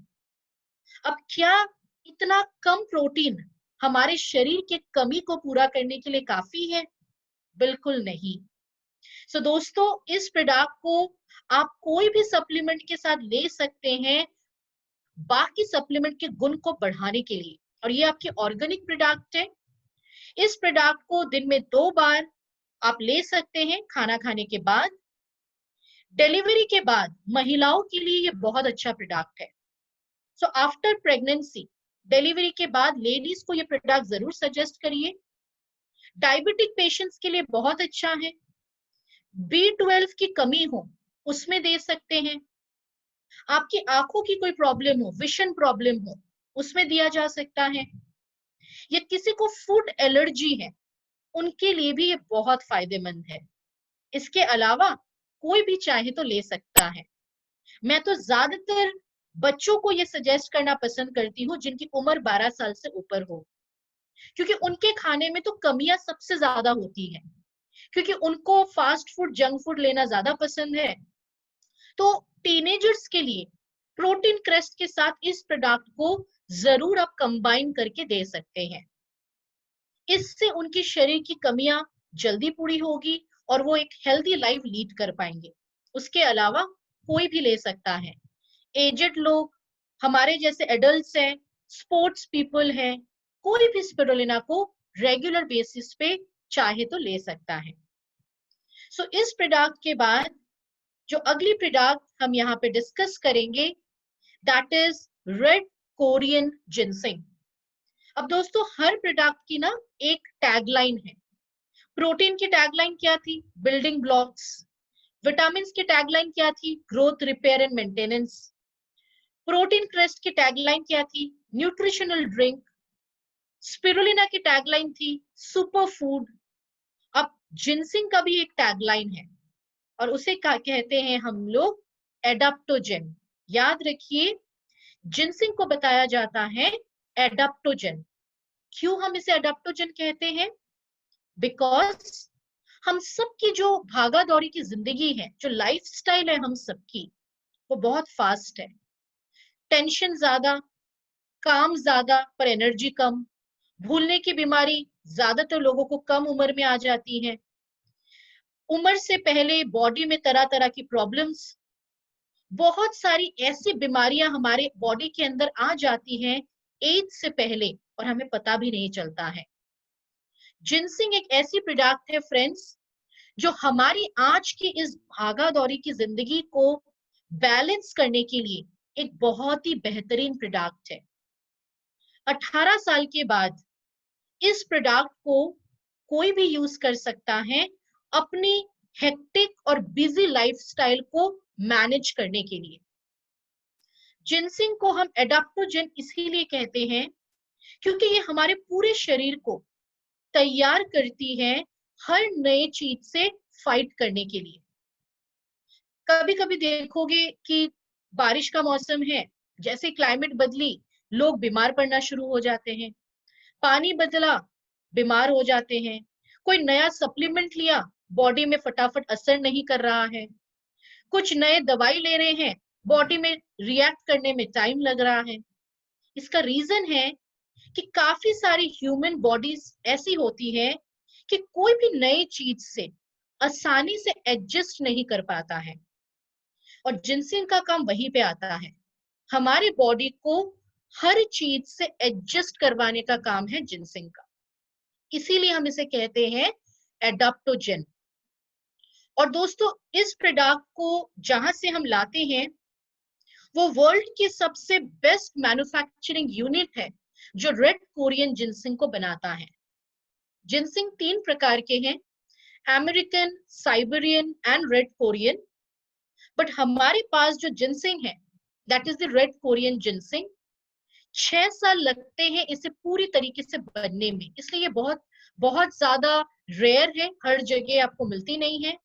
अब क्या इतना कम प्रोटीन हमारे शरीर के कमी को पूरा करने के लिए काफी है? बिल्कुल नहीं। दोस्तों, इस प्रोडक्ट को आप कोई भी सप्लीमेंट के साथ ले सकते हैं, बाकी सप्लीमेंट के गुण को बढ़ाने के लिए, और ये आपके ऑर्गेनिक प्रोडक्ट है। इस प्रोडक्ट को दिन में 2 बार आप ले सकते हैं, खाना खाने के बाद। डिलीवरी के बाद महिलाओं के लिए ये बहुत अच्छा प्रोडक्ट है। आफ्टर प्रेगनेंसी, डिलीवरी के बाद लेडीज को ये प्रोडक्ट जरूर सजेस्ट करिए। डायबिटिक पेशेंट्स के लिए बहुत अच्छा है। B12 की कमी हो उसमें दे सकते हैं। आपकी आंखों की कोई प्रॉब्लम हो, विजन प्रॉब्लम हो, उसमें दिया जा सकता है। या किसी को फूड एलर्जी है उनके लिए भी ये बहुत फायदेमंद है। इसके अलावा कोई भी चाहे तो ले सकता है। मैं तो ज्यादातर बच्चों को ये सजेस्ट करना पसंद करती हूँ जिनकी उम्र 12 साल से ऊपर हो, क्योंकि उनके खाने में तो कमियां सबसे ज्यादा होती हैं, क्योंकि उनको फास्ट फूड, जंक फूड लेना ज्यादा पसंद है। तो टीनेजर्स के लिए प्रोटीन क्रेस्ट के साथ इस प्रोडक्ट को जरूर आप कंबाइन करके दे सकते हैं। इससे उनकी शरीर की कमियां जल्दी पूरी होगी और वो एक हेल्दी लाइफ लीड कर पाएंगे। उसके अलावा कोई भी ले सकता है, एजेड लोग, हमारे जैसे एडल्ट्स हैं, स्पोर्ट्स पीपल हैं, कोई भी स्पिरुलिना को रेगुलर बेसिस पे चाहे तो ले सकता है। सो इस प्रोडक्ट के बाद जो अगली प्रोडक्ट हम यहाँ पे डिस्कस करेंगे, that is red Korean ginseng. अब दोस्तों, हर प्रोडक्ट की ना एक टैगलाइन है। प्रोटीन की टैगलाइन क्या थी? Building blocks. विटामिन की टैगलाइन क्या थी? Growth, repair and maintenance. Protein crest की टैगलाइन क्या थी? Nutritional drink. स्पिरुलिना की टैगलाइन थी सुपर फूड। अब जिनसिंग का भी एक टैगलाइन है और उसे कहते हैं हम लोग एडाप्टोजेन। याद रखिए, जिनसिंग को बताया जाता है एडाप्टोजेन। क्यों हम इसे एडाप्टोजेन कहते हैं? बिकॉज हम सबकी जो भागा दौड़ी की जिंदगी है, जो लाइफस्टाइल है हम सबकी, वो बहुत फास्ट है। टेंशन ज्यादा, काम ज्यादा पर एनर्जी कम, भूलने की बीमारी ज्यादातर लोगों को कम उम्र में आ जाती है, उम्र से पहले बॉडी में तरह तरह की प्रॉब्लम्स, बहुत सारी ऐसी बीमारियां हमारे बॉडी के अंदर आ जाती हैं एज से पहले और हमें पता भी नहीं चलता है। जिनसिंग एक ऐसी प्रोडक्ट है फ्रेंड्स, जो हमारी आज की इस भागा दौड़ी की जिंदगी को बैलेंस करने के लिए एक बहुत ही बेहतरीन प्रोडक्ट है। 18 साल के बाद इस प्रोडक्ट को कोई भी यूज कर सकता है अपनी हेक्टिक और बिजी लाइफस्टाइल को मैनेज करने के लिए। जिनसिंग को हम एडाप्टोजेन इसीलिए कहते हैं क्योंकि ये हमारे पूरे शरीर को तैयार करती है हर नए चीज से फाइट करने के लिए। कभी कभी देखोगे कि बारिश का मौसम है, जैसे क्लाइमेट बदली लोग बीमार पड़ना शुरू हो जाते हैं, पानी बदला बीमार हो जाते हैं, कोई नया सप्लीमेंट लिया बॉडी में फटाफट असर नहीं कर रहा है, कुछ नए दवाई ले रहे हैं बॉडी में रिएक्ट करने में टाइम लग रहा है। इसका रीजन है कि काफी सारी ह्यूमन बॉडीज ऐसी होती है कि कोई भी नई चीज से आसानी से एडजस्ट नहीं कर पाता है, और जिनसिंग का काम वहीं पे आता है। हमारे बॉडी को हर चीज से एडजस्ट करवाने का काम है जिनसिंग का, इसीलिए हम इसे कहते हैं एडाप्टोजेन। और दोस्तों, इस प्रोडक्ट को जहां से हम लाते हैं वो वर्ल्ड की सबसे बेस्ट मैन्युफैक्चरिंग यूनिट है जो रेड कोरियन जिनसिंग को बनाता है। जिनसिंग 3 प्रकार के हैं, American, Siberian and red Korean. But हमारे पास जो जिनसिंग है that is the red Korean ginseng. 6 साल लगते हैं इसे पूरी तरीके से बनने में, इसलिए ये बहुत बहुत ज्यादा रेयर है, हर जगह आपको मिलती नहीं है।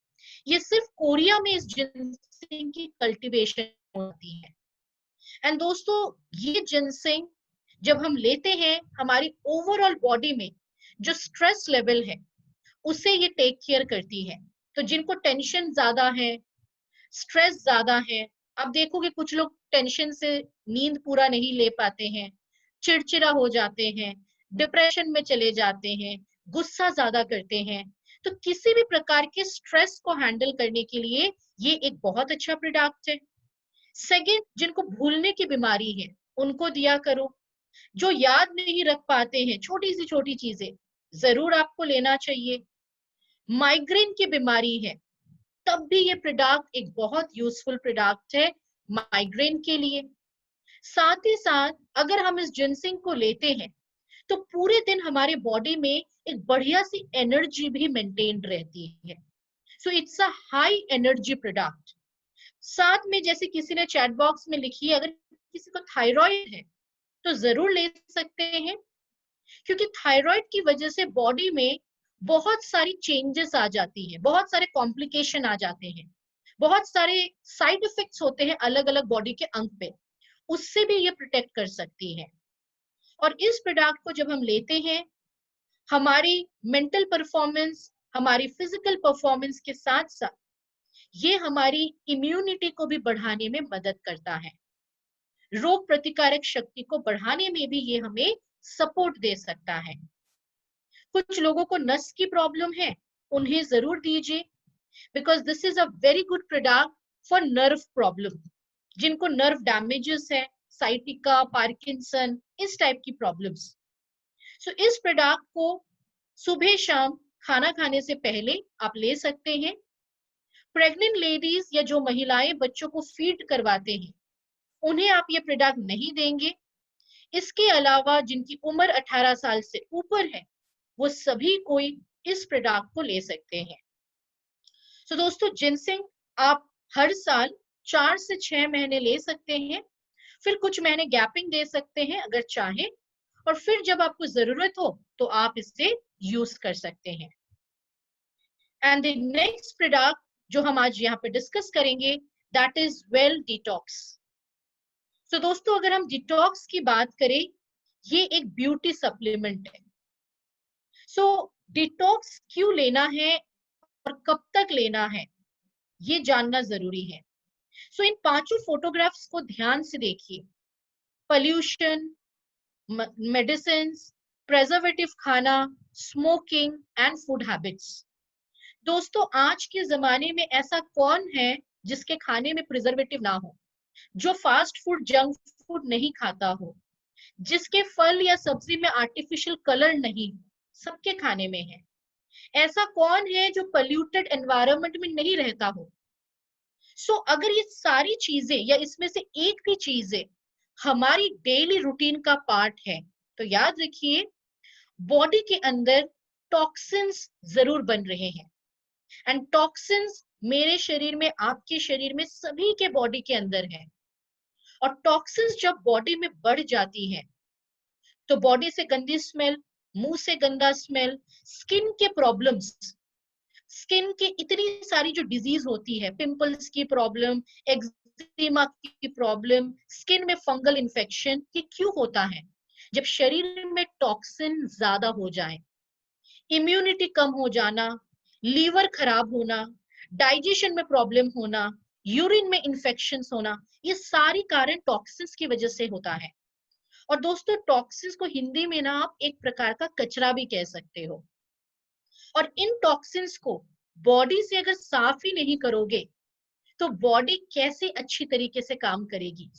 ये सिर्फ कोरिया में इस जिनसिंग की कल्टीवेशन होती है। एंड दोस्तों, ये जिनसिंग जब हम लेते हैं हमारी ओवरऑल बॉडी में जो स्ट्रेस लेवल है उसे ये टेक केयर करती है। तो जिनको टेंशन ज्यादा है, स्ट्रेस ज्यादा है, आप देखोगे कुछ लोग टेंशन से नींद पूरा नहीं ले पाते हैं, चिड़चिड़ा हो जाते हैं, डिप्रेशन में चले जाते हैं, गुस्सा ज्यादा करते हैं। तो किसी भी प्रकार के स्ट्रेस को हैंडल करने के लिए ये एक बहुत अच्छा प्रोडक्ट है। सेकंड, जिनको भूलने की बीमारी है उनको दिया करो। जो याद नहीं रख पाते हैं छोटी सी छोटी चीजें, जरूर आपको लेना चाहिए। माइग्रेन की बीमारी है तब भी ये प्रोडक्ट एक बहुत यूजफुल प्रोडक्ट है माइग्रेन के लिए। साथ ही साथ अगर हम इस जिनसिंग को लेते हैं तो पूरे दिन हमारे बॉडी में एक बढ़िया सी एनर्जी भी मेंटेन रहती है। So it's a high energy product. साथ में जैसे किसी ने चैट बॉक्स में लिखी है, अगर किसी को थायराइड है तो जरूर ले सकते हैं, क्योंकि थायराइड की वजह से बॉडी में बहुत सारी चेंजेस आ जाती है, बहुत सारे कॉम्प्लिकेशन आ जाते हैं, बहुत सारे साइड इफेक्ट्स होते हैं अलग अलग बॉडी के अंग पे, उससे भी ये प्रोटेक्ट कर सकती है। और इस प्रोडक्ट को जब हम लेते हैं, हमारी मेंटल परफॉर्मेंस, हमारी फिजिकल परफॉर्मेंस के साथ साथ ये हमारी इम्यूनिटी को भी बढ़ाने में मदद करता है, रोग प्रतिकारक शक्ति को बढ़ाने में भी ये हमें सपोर्ट दे सकता है। कुछ लोगों को नस की प्रॉब्लम है, उन्हें जरूर दीजिए, because this is a very good product for nerve problem, जिनको नर्व डैमेजेस है, साइटिका, पार्किंसन, इस टाइप की प्रॉब्लम्स। सो इस प्रोडक्ट को सुबह शाम खाना खाने से पहले आप ले सकते हैं। प्रेग्नेंट लेडीज या जो महिलाएं बच्चों को फीड करवाते हैं, उन्हें आप ये प्रोडक्ट नहीं देंगे। इसके अलावा जिनकी उम्र 18 साल से ऊपर है, वो सभी कोई इस प्रोडक्ट को ले सकते हैं। तो दोस्तों, जिनसिंग आप हर साल 4 से 6 महीने ले सकते हैं, फिर कुछ महीने गैपिंग दे सकते हैं अगर चाहें, और फिर जब आपको जरूरत हो तो आप इससे यूज कर सकते हैं। एंड द नेक्स्ट प्रोडक्ट जो हम आज यहाँ पे डिस्कस करेंगे, दैट इज वेल डिटॉक्स। तो दोस्तों, अगर हम डिटॉक्स की बात करें, ये एक ब्यूटी सप्लीमेंट है। सो डिटॉक्स क्यों लेना है और कब तक लेना है, ये जानना जरूरी है। सो इन 5 फोटोग्राफ्स को ध्यान से देखिए। पोल्यूशन, मेडिसिन, प्रेजर्वेटिव खाना, स्मोकिंग एंड फूड हैबिट्स। दोस्तों, आज के जमाने में ऐसा कौन है जिसके खाने में प्रिजर्वेटिव ना हो, जो फास्ट फूड, जंक फूड नहीं खाता हो, जिसके फल या सब्जी में आर्टिफिशियल कलर नहीं, सबके खाने में है। ऐसा कौन है जो पोल्यूटेड एनवायरनमेंट में नहीं रहता हो। सो अगर ये सारी चीजें या इसमें से एक भी चीजें हमारी डेली रूटीन का पार्ट है, तो याद रखिए बॉडी के अंदर टॉक्सिन्स जरूर बन रहे हैं। एंड टॉक्सिन्स मेरे शरीर में, आपके शरीर में, सभी के बॉडी के अंदर है। और टॉक्सिन्स जब बॉडी में बढ़ जाती है तो बॉडी से गंदी स्मेल, मुंह से गंदा स्मेल, स्किन के प्रॉब्लम्स, स्किन के इतनी सारी जो डिजीज होती है, पिंपल्स की प्रॉब्लम, एक्जिमा की प्रॉब्लम, स्किन में फंगल इन्फेक्शन, ये क्यों होता है? जब शरीर में टॉक्सिन ज्यादा हो जाए, इम्यूनिटी कम हो जाना, लीवर खराब होना, डाइजेशन में प्रॉब्लम होना, यूरिन में इन्फेक्शंस होना, ये सारी कारण टॉक्सिन्स की वजह से होता है। और दोस्तों, टॉक्सिन्स को हिंदी में ना आप एक प्रकार का कचरा भी कह सकते हो। और इन टॉक्सिन्स को बॉडी से अगर साफ ही नहीं करोगे तो बॉडी कैसे अच्छी तरीके से काम करेगी?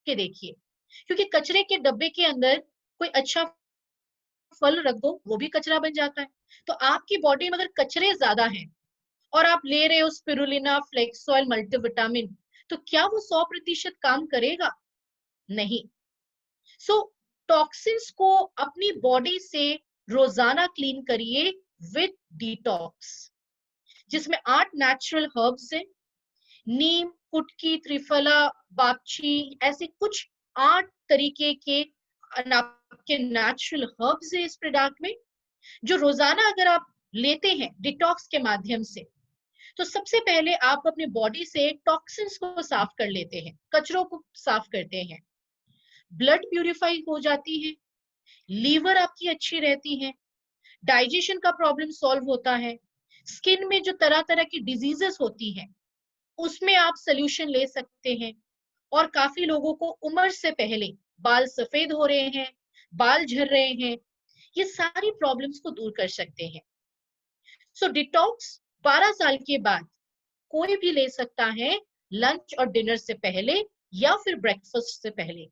कि देखिए, क्योंकि कचरे के डब्बे के अंदर कोई अच्छा फल रख दो, वो भी कचरा बन जाता है। तो आपकी बॉडी में अगर कचरे ज्यादा हैं और आप ले रहे हो स्पिरुलिना, फ्लेक्सॉइल, मल्टीविटामिन, तो क्या वो 100% काम करेगा? नहीं। सो टॉक्सिन्स को अपनी बॉडी से रोजाना क्लीन करिए विद डिटॉक्स, जिसमें 8 नेचुरल हर्ब्स है। नीम, कुटकी, त्रिफला, बापची, ऐसे कुछ 8 तरीके के आपके नेचुरल हर्ब्स है इस प्रोडक्ट में, जो रोजाना अगर आप लेते हैं डिटॉक्स के माध्यम से, तो सबसे पहले आप अपने बॉडी से टॉक्सिन्स को साफ कर लेते हैं, कचरों को साफ करते हैं, ब्लड प्यूरिफाई हो जाती है, लीवर आपकी अच्छी रहती है, डाइजेशन का प्रॉब्लम सॉल्व होता है, स्किन में जो तरह तरह की डिजीजेस होती हैं उसमें आप सोल्यूशन ले सकते हैं। और काफी लोगों को उम्र से पहले बाल सफेद हो रहे हैं, बाल झड़ रहे हैं, ये सारी प्रॉब्लम्स को दूर कर सकते हैं। सो डिटॉक्स 12 साल के बाद कोई भी ले सकता है, लंच और डिनर से पहले या फिर ब्रेकफास्ट से पहले।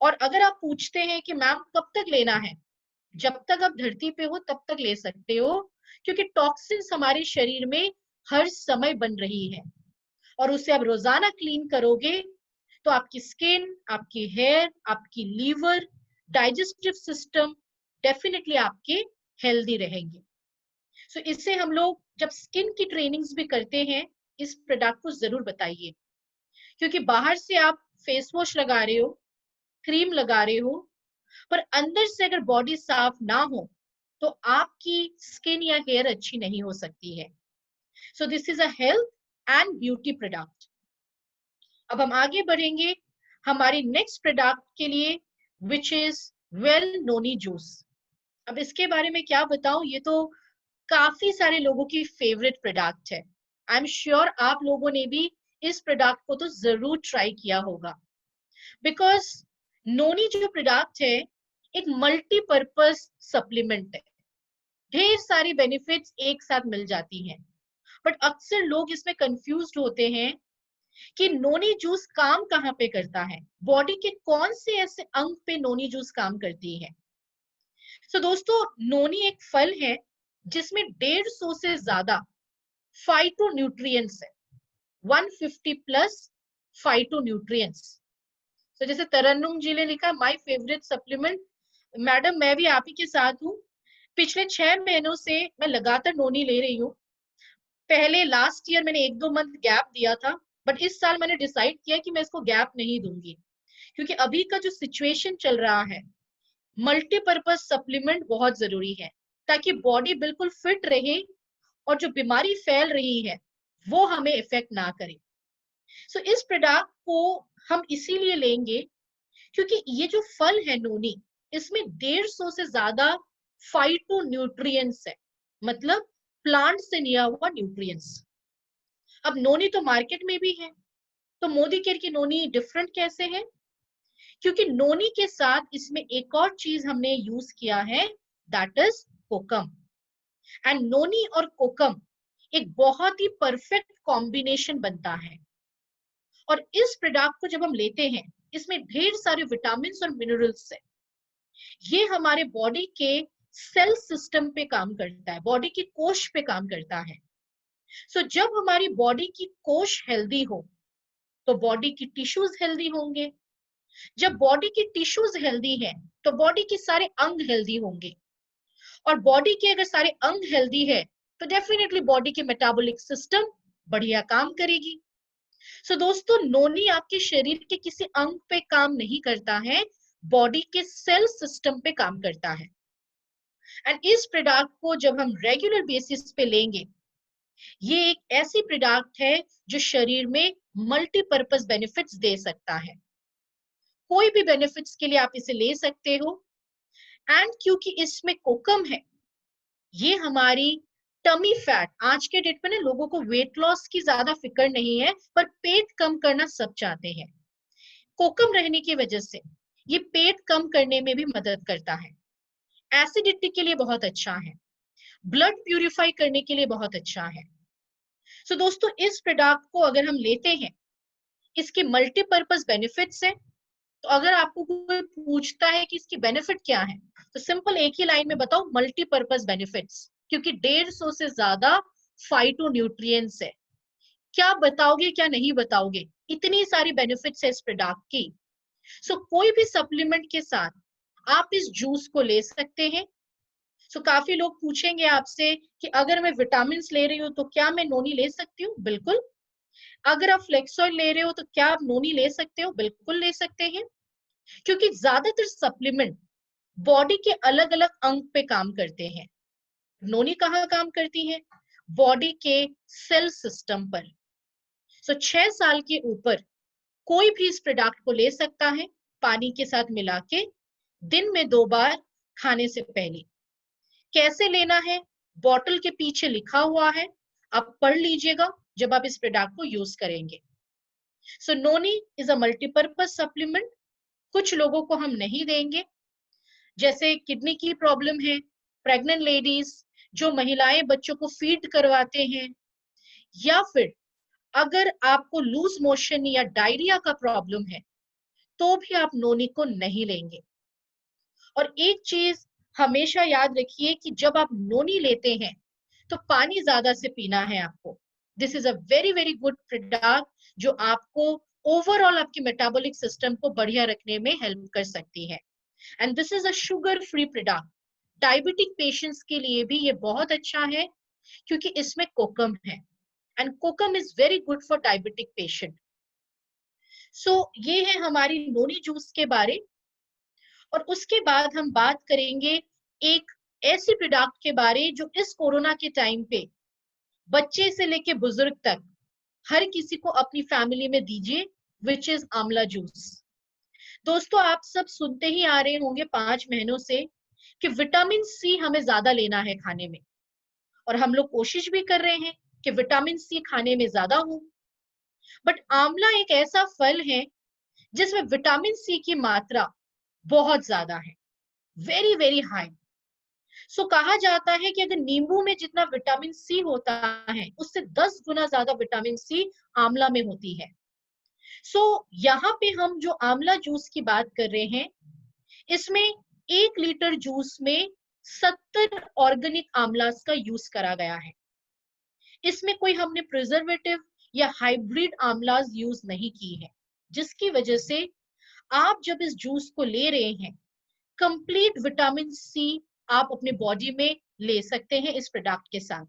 और अगर आप पूछते हैं कि मैम कब तक लेना है, जब तक आप धरती पे हो तब तक ले सकते हो, क्योंकि टॉक्सिन्स हमारे शरीर में हर समय बन रही है। और उसे आप रोजाना क्लीन करोगे तो आपकी स्किन, आपकी हेयर, आपकी लीवर, डाइजेस्टिव सिस्टम डेफिनेटली आपके हेल्दी रहेंगे। सो इससे हम लोग जब स्किन की ट्रेनिंग्स भी करते हैं, इस प्रोडक्ट को जरूर बताइए, क्योंकि बाहर से आप फेस वॉश लगा रहे हो, क्रीम लगा रहे हो, पर अंदर से अगर बॉडी साफ ना हो तो आपकी स्किन या हेयर अच्छी नहीं हो सकती है। So this is a health and beauty product. अब हम आगे बढ़ेंगे हमारी नेक्स्ट प्रोडक्ट के लिए, which is well noni juice. अब इसके बारे में क्या बताऊं, ये तो काफी सारे लोगों की फेवरेट प्रोडक्ट है। आई एम श्योर आप लोगों ने भी इस प्रोडक्ट को तो जरूर ट्राई किया होगा, बिकॉज नोनी जो प्रोडक्ट है एक मल्टीपर्पज सप्लीमेंट है। ढेर सारी बेनिफिट्स एक साथ मिल जाती हैं, बट अक्सर लोग इसमें कंफ्यूज्ड होते हैं कि नोनी जूस काम कहाँ पे करता है, बॉडी के कौन से ऐसे अंग पे नोनी जूस काम करती है। सो दोस्तों, नोनी एक फल है जिसमें 150 से ज्यादा फाइटोन्यूट्रिएंट्स है, 150 प्लस फाइटोन्यूट्रिएंट्स। तो जैसे तरन्नुम जी ने लिखा, माय फेवरेट सप्लीमेंट। मैडम मैं भी आप ही के साथ हूँ, पिछले 6 महीनों से मैं लगातार नोनी ले रही हूँ। पहले लास्ट ईयर मैंने 1-2 मंथ गैप दिया था, बट इस साल मैंने डिसाइड किया कि मैं इसको गैप नहीं दूंगी, क्योंकि अभी का जो सिचुएशन चल रहा है, मल्टीपर्पज सप्लीमेंट बहुत जरूरी है ताकि बॉडी बिल्कुल फिट रहे और जो बीमारी फैल रही है वो हमें इफेक्ट ना करे। सो इस प्रोडक्ट को हम इसीलिए लेंगे क्योंकि ये जो फल है नोनी, इसमें 150 से ज्यादा फाइटो न्यूट्रिएंट्स है, मतलब प्लांट से लिया हुआ न्यूट्रिएंट्स। अब नोनी तो मार्केट में भी है, तो मोदी केयर की नोनी डिफरेंट कैसे है? क्योंकि नोनी के साथ इसमें एक और चीज हमने यूज किया है, दैट इज कोकम। एंड नोनी और कोकम एक बहुत ही परफेक्ट कॉम्बिनेशन बनता है। और इस प्रोडक्ट को जब हम लेते हैं, इसमें ढेर सारे विटामिन और मिनरल्स है। ये हमारे बॉडी के सेल सिस्टम पे काम करता है, बॉडी की कोश पे काम करता है। सो जब हमारी बॉडी की कोश हेल्दी हो तो बॉडी की टिश्यूज हेल्दी होंगे। जब बॉडी की टिश्यूज हेल्दी है तो बॉडी के सारे अंग हेल्दी होंगे, और बॉडी के अगर सारे अंग हेल्दी है तो डेफिनेटली बॉडी के मेटाबॉलिक सिस्टम बढ़िया काम करेगी। सो दोस्तों, नोनी आपके शरीर के किसी अंग पे काम नहीं करता है, बॉडी के सेल सिस्टम पे काम करता है। एंड इस प्रोडक्ट को जब हम रेगुलर बेसिस पे लेंगे, ये एक ऐसी प्रोडक्ट है जो शरीर में मल्टीपर्पज बेनिफिट्स दे सकता है। कोई भी बेनिफिट्स के लिए आप इसे ले सकते हो। एंड क्योंकि इसमें कोकम है, ये हमारी टमी फैट, आज के डेट में ना लोगों को वेट लॉस की ज्यादा फिक्र नहीं है, पर पेट कम करना सब चाहते हैं। कोकम रहने की वजह से ये पेट कम करने में भी मदद करता है, एसिडिटी के लिए बहुत अच्छा है, ब्लड प्यूरिफाई करने के लिए बहुत अच्छा है। सो दोस्तों, इस प्रोडक्ट को अगर हम लेते हैं, इसके मल्टीपर्पज बेनिफिट्स हैं। तो अगर आपको कोई पूछता है कि इसकी बेनिफिट क्या है, तो सिंपल एक ही लाइन में बताओ, मल्टीपर्पज बेनिफिट्स, क्योंकि 150 से ज्यादा फाइटोन्यूट्रिएंट्स है। क्या बताओगे, क्या नहीं बताओगे, इतनी सारी बेनिफिट्स है इस प्रोडक्ट की। सो कोई भी सप्लीमेंट के साथ आप इस जूस को ले सकते हैं। सो काफी लोग पूछेंगे आपसे कि अगर मैं विटामिन ले रही हूँ तो क्या मैं नोनी ले सकती हूँ? बिल्कुल। अगर आप फ्लेक्सॉइल ले रहे हो तो क्या आप नोनी ले सकते हो? बिल्कुल ले सकते हैं, क्योंकि ज्यादातर सप्लीमेंट बॉडी के अलग अलग अंग पे काम करते हैं। नोनी कहाँ काम करती है? बॉडी के सेल सिस्टम पर। सो 6 साल के ऊपर कोई भी इस प्रोडक्ट को ले सकता है, पानी के साथ मिला के, दिन में 2 बार खाने से पहले। कैसे लेना है, बॉटल के पीछे लिखा हुआ है, आप पढ़ लीजिएगा जब आप इस प्रोडक्ट को यूज करेंगे। सो नोनी इज अ मल्टीपर्पज सप्लीमेंट। कुछ लोगों को हम नहीं देंगे, जैसे किडनी की प्रॉब्लम है, प्रेग्नेंट लेडीज, जो महिलाएं बच्चों को फीड करवाते हैं, या फिर अगर आपको लूज मोशन या डायरिया का प्रॉब्लम है, तो भी आप नोनी को नहीं लेंगे। और एक चीज हमेशा याद रखिए कि जब आप नोनी लेते हैं तो पानी ज्यादा से पीना है आपको। This is a very very good product जो आपको ओवरऑल आपके मेटाबॉलिक सिस्टम को बढ़िया रखने में हेल्प कर सकती है। And this is a sugar free product. Diabetic patients के लिए भी ये बहुत अच्छा है, क्योंकि इसमें कोकम है, and kokum is very good for diabetic patient. So ये है हमारी नोनी जूस के बारे। और उसके बाद हम बात करेंगे एक ऐसी प्रोडक्ट के बारे जो इस कोरोना के टाइम पे बच्चे से लेके बुजुर्ग तक हर किसी को अपनी फैमिली में दीजिए, विच इज आंवला जूस। दोस्तों, आप सब सुनते ही आ रहे होंगे 5 महीनों से कि विटामिन सी हमें ज्यादा लेना है खाने में, और हम लोग कोशिश भी कर रहे हैं कि विटामिन सी खाने में ज्यादा हो। बट आंवला एक ऐसा फल है जिसमें विटामिन सी की मात्रा बहुत ज्यादा है, वेरी वेरी हाई। सो कहा जाता है कि अगर नींबू में जितना विटामिन सी होता है उससे 10 गुना ज्यादा विटामिन सी आंवला में होती है। सो यहाँ पे हम जो आंवला जूस की बात कर रहे हैं, इसमें 1 लीटर जूस में 70 ऑर्गेनिक आंवलास का यूज करा गया है। इसमें कोई हमने प्रिजर्वेटिव या हाइब्रिड आंवलास यूज नहीं की है, जिसकी वजह से आप जब इस जूस को ले रहे हैं, कंप्लीट विटामिन सी आप अपने बॉडी में ले सकते हैं इस प्रोडक्ट के साथ।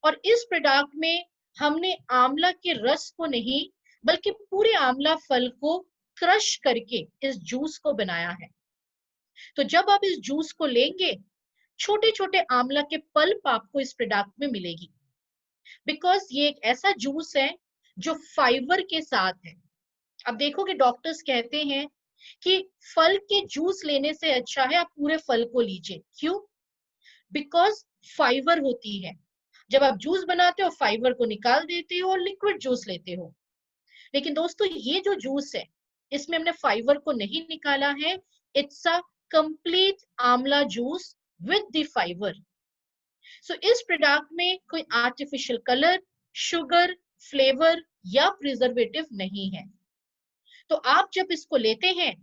और इस प्रोडक्ट में हमने आंवला के रस को नहीं बल्कि पूरे आंवला फल को क्रश करके इस जूस को बनाया है। तो जब आप इस जूस को लेंगे, छोटे छोटे आंवला के पल्प आपको इस प्रोडक्ट में मिलेगी, बिकॉज ये एक ऐसा जूस है जो फाइबर के साथ है। अब देखो कि डॉक्टर्स कहते हैं कि फल के जूस लेने से अच्छा है आप पूरे फल को लीजिए। क्यों? बिकॉज फाइबर होती है। जब आप जूस बनाते हो फाइबर को निकाल देते हो और लिक्विड जूस लेते हो। लेकिन दोस्तों, ये जो जूस है इसमें हमने फाइबर को नहीं निकाला है। इट्स अ कंप्लीट आंवला जूस विद द फाइबर। सो इस प्रोडक्ट में कोई आर्टिफिशियल कलर, शुगर, फ्लेवर या प्रिजर्वेटिव नहीं है। तो आप जब इसको लेते हैं,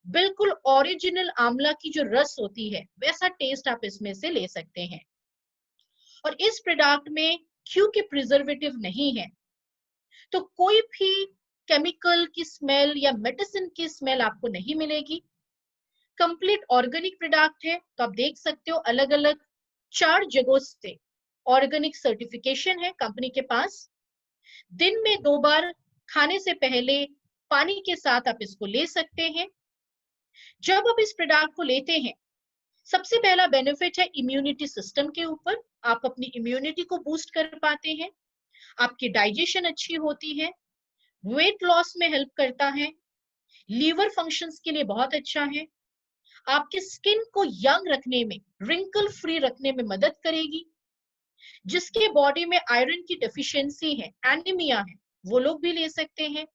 बिल्कुल ओरिजिनल आंवला की जो रस होती है वैसा टेस्ट आप इसमें से ले सकते हैं। और इस प्रोडक्ट में क्योंकि प्रिजर्वेटिव नहीं है, तो कोई भी केमिकल की स्मेल या मेडिसिन की स्मेल आपको नहीं मिलेगी। कंप्लीट ऑर्गेनिक प्रोडक्ट है। तो आप देख सकते हो अलग अलग 4 जगहों से ऑर्गेनिक सर्टिफिकेशन है कंपनी के पास। दिन में 2 बार खाने से पहले पानी के साथ आप इसको ले सकते हैं। जब आप इस प्रोडक्ट को लेते हैं, सबसे पहला बेनिफिट है इम्यूनिटी सिस्टम के ऊपर। आप अपनी इम्यूनिटी को बूस्ट कर पाते हैं, आपकी डाइजेशन अच्छी होती है, वेट लॉस में हेल्प करता है, लीवर फंक्शंस के लिए बहुत अच्छा है, आपके स्किन को यंग रखने में, रिंकल फ्री रखने में मदद करेगी। जिसके बॉडी में आयरन की डेफिशिएंसी है, एनीमिया है, वो लोग भी ले सकते हैं।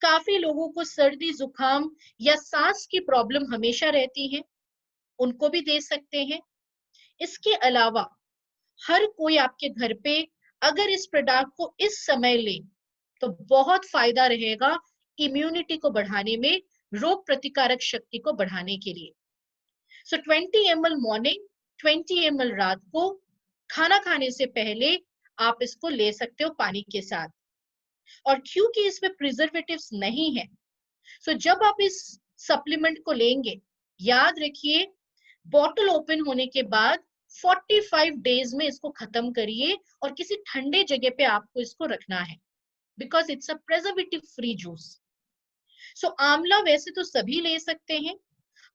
काफी लोगों को सर्दी जुकाम या सांस की प्रॉब्लम हमेशा रहती है, उनको भी दे सकते हैं। इसके अलावा हर कोई आपके घर पे अगर इस प्रोडक्ट को इस समय ले तो बहुत फायदा रहेगा इम्यूनिटी को बढ़ाने में, रोग प्रतिकारक शक्ति को बढ़ाने के लिए। सो 20 ml मॉर्निंग, 20 ml रात को खाना खाने से पहले आप इसको ले सकते हो पानी के साथ। और क्योंकि इसमें प्रिजर्वेटिव्स नहीं है, सो जब आप इस सप्लीमेंट को लेंगे, याद रखिए बॉटल ओपन होने के बाद 45 डेज में इसको खत्म करिए और किसी ठंडे जगह पे आपको इसको रखना है, because it's a preservative free juice. So amla वैसे तो सभी ले सकते हैं,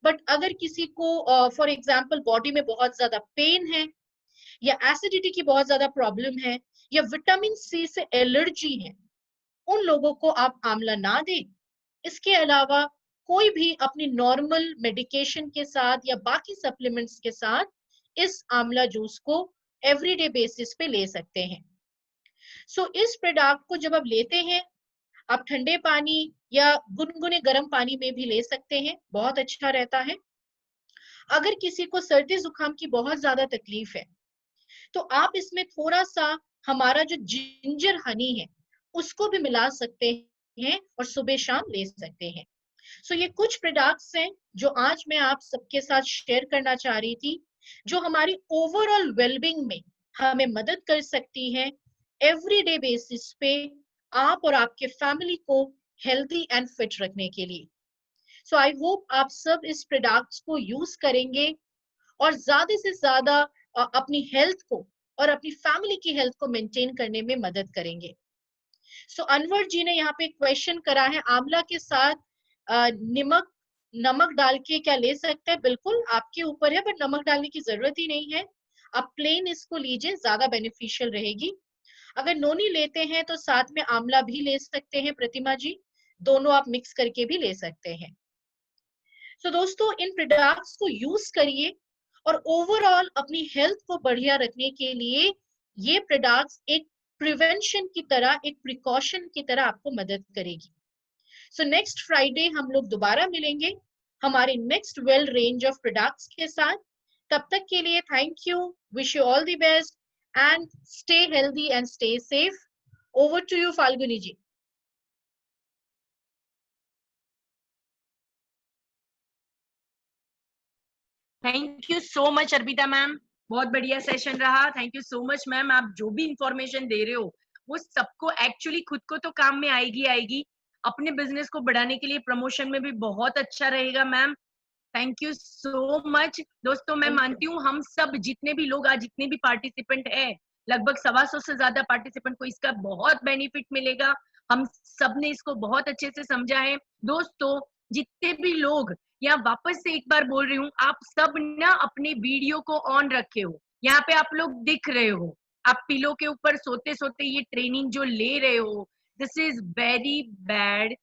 बट अगर किसी को फॉर एग्जाम्पल बॉडी में बहुत ज्यादा पेन है या एसिडिटी की बहुत ज्यादा प्रॉब्लम है या विटामिन सी से एलर्जी है, उन लोगों को आप आंवला ना दें। इसके अलावा कोई भी अपनी नॉर्मल मेडिकेशन के साथ या बाकी सप्लीमेंट्स के साथ इस आंवला जूस को एवरीडे बेसिस पे ले सकते हैं। सो इस प्रोडक्ट को जब आप लेते हैं, आप ठंडे पानी या गुनगुने गर्म पानी में भी ले सकते हैं, बहुत अच्छा रहता है। अगर किसी को सर्दी जुकाम की बहुत ज्यादा तकलीफ है तो आप इसमें थोड़ा सा हमारा जो जिंजर हनी है उसको भी मिला सकते हैं और सुबह शाम ले सकते हैं। सो ये कुछ प्रोडक्ट्स हैं जो आज मैं आप सबके साथ शेयर करना चाह रही थी, जो हमारी ओवरऑल वेलबींग में हमें मदद कर सकती है एवरीडे बेसिस पे आप और आपके फैमिली को हेल्दी एंड फिट रखने के लिए। सो आई होप आप सब इस प्रोडक्ट्स को यूज करेंगे और ज्यादा से ज्यादा अपनी हेल्थ को और अपनी फैमिली की हेल्थ को मेंटेन करने में मदद करेंगे। सो अनवर जी ने यहाँ पे क्वेश्चन करा है, आंवला के साथ नमक नमक डाल के क्या ले सकते हैं, बिल्कुल आपके ऊपर है, बट नमक डालने की जरूरत ही नहीं है। आप प्लेन इसको लीजिए, ज्यादा बेनिफिशियल रहेगी। अगर नोनी लेते हैं तो साथ में आंवला भी ले सकते हैं प्रतिमा जी, दोनों आप मिक्स करके भी ले सकते हैं। सो दोस्तों, इन प्रोडक्ट्स को यूज करिए और ओवरऑल अपनी हेल्थ को बढ़िया रखने के लिए ये प्रोडक्ट्स एक प्रिवेंशन की तरह, एक प्रिकॉशन की तरह आपको मदद करेगी। सो नेक्स्ट फ्राइडे हम लोग दोबारा मिलेंगे हमारे next well range of products के साथ। तब तक के लिए thank you, wish you all the best and stay healthy and stay safe. Over to you Falguni ji. Thank you so much Arpita ma'am, बहुत बढ़िया सेशन रहा। Thank you so much ma'am, आप जो भी इंफॉर्मेशन दे रहे हो वो सबको एक्चुअली खुद को तो काम में आएगी आएगी, अपने बिजनेस को बढ़ाने के लिए प्रमोशन में भी बहुत अच्छा रहेगा ma'am. Thank you so much दोस्तों। मैं मानती हूँ हम सब जितने भी लोग आज जितने भी पार्टिसिपेंट है, लगभग 125 से ज्यादा पार्टिसिपेंट को इसका बहुत बेनिफिट मिलेगा। हम सब ने इसको बहुत अच्छे से समझा है। दोस्तों जितने भी लोग, यहाँ वापस से एक बार बोल रही हूँ, आप सब ना अपने वीडियो को ऑन रखे हो, यहाँ पे आप लोग दिख रहे हो, आप पिलो के ऊपर सोते सोते ये ट्रेनिंग जो ले रहे हो, दिस इज वेरी बैड।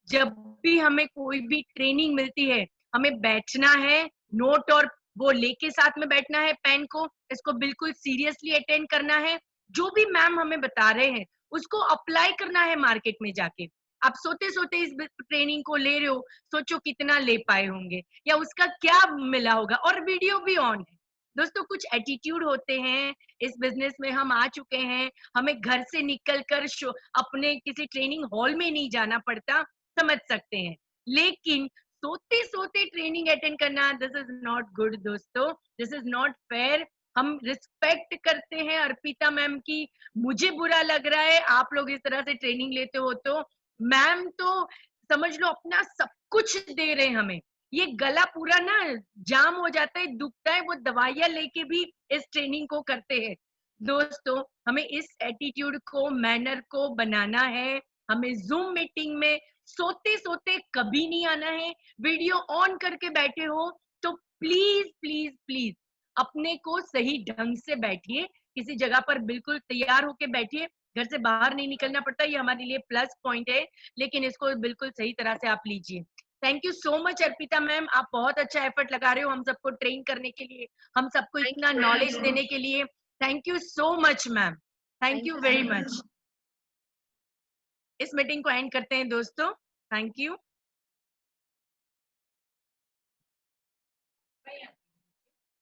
जब भी हमें कोई भी ट्रेनिंग मिलती है, हमें बैठना है, नोट और वो लेके साथ में बैठना है, पेन को, इसको बिल्कुल सीरियसली अटेंड करना है। जो भी मैम हमें बता रहे हैं उसको अप्लाई करना है मार्केट में जाके। आप सोते सोते इस ट्रेनिंग को ले रहे हो, सोचो कितना ले पाए होंगे या उसका क्या मिला होगा, और वीडियो भी ऑन है। दोस्तों कुछ एटीट्यूड होते हैं इस बिजनेस में, हम आ चुके हैं, हमें घर से निकल कर अपने किसी ट्रेनिंग हॉल में नहीं जाना पड़ता, समझ सकते हैं। लेकिन सोते सोते ट्रेनिंग अटेंड करना, दिस इज नॉट गुड दोस्तों, दिस इज नॉट फेयर। हम रिस्पेक्ट करते हैं अर्पिता मैम की, मुझे बुरा लग रहा है आप लोग इस तरह से ट्रेनिंग लेते हो। तो मैम तो समझ लो अपना सब कुछ दे रहे हैं हमें, ये गला पूरा ना जाम हो जाता है, दुखता है, वो दवाइयां लेके भी इस ट्रेनिंग को करते हैं। दोस्तों हमें इस एटीट्यूड को, मैनर को बनाना है। हमें जूम मीटिंग में सोते सोते कभी नहीं आना है। वीडियो ऑन करके बैठे हो तो प्लीज प्लीज प्लीज अपने को सही ढंग से बैठिए, किसी जगह पर बिल्कुल तैयार होके बैठिए, घर से बाहर नहीं निकलना पड़ता, ये हमारे लिए प्लस पॉइंट है, लेकिन इसको बिल्कुल सही तरह से आप लीजिए। Thank you so much Arpita ma'am, आप बहुत अच्छा एफर्ट लगा रहे हो हम सबको ट्रेन करने के लिए, हम सबको इतना नॉलेज देने के लिए। Thank you so much ma'am, thank you very much. इस मीटिंग को एंड करते हैं दोस्तों, थैंक यू।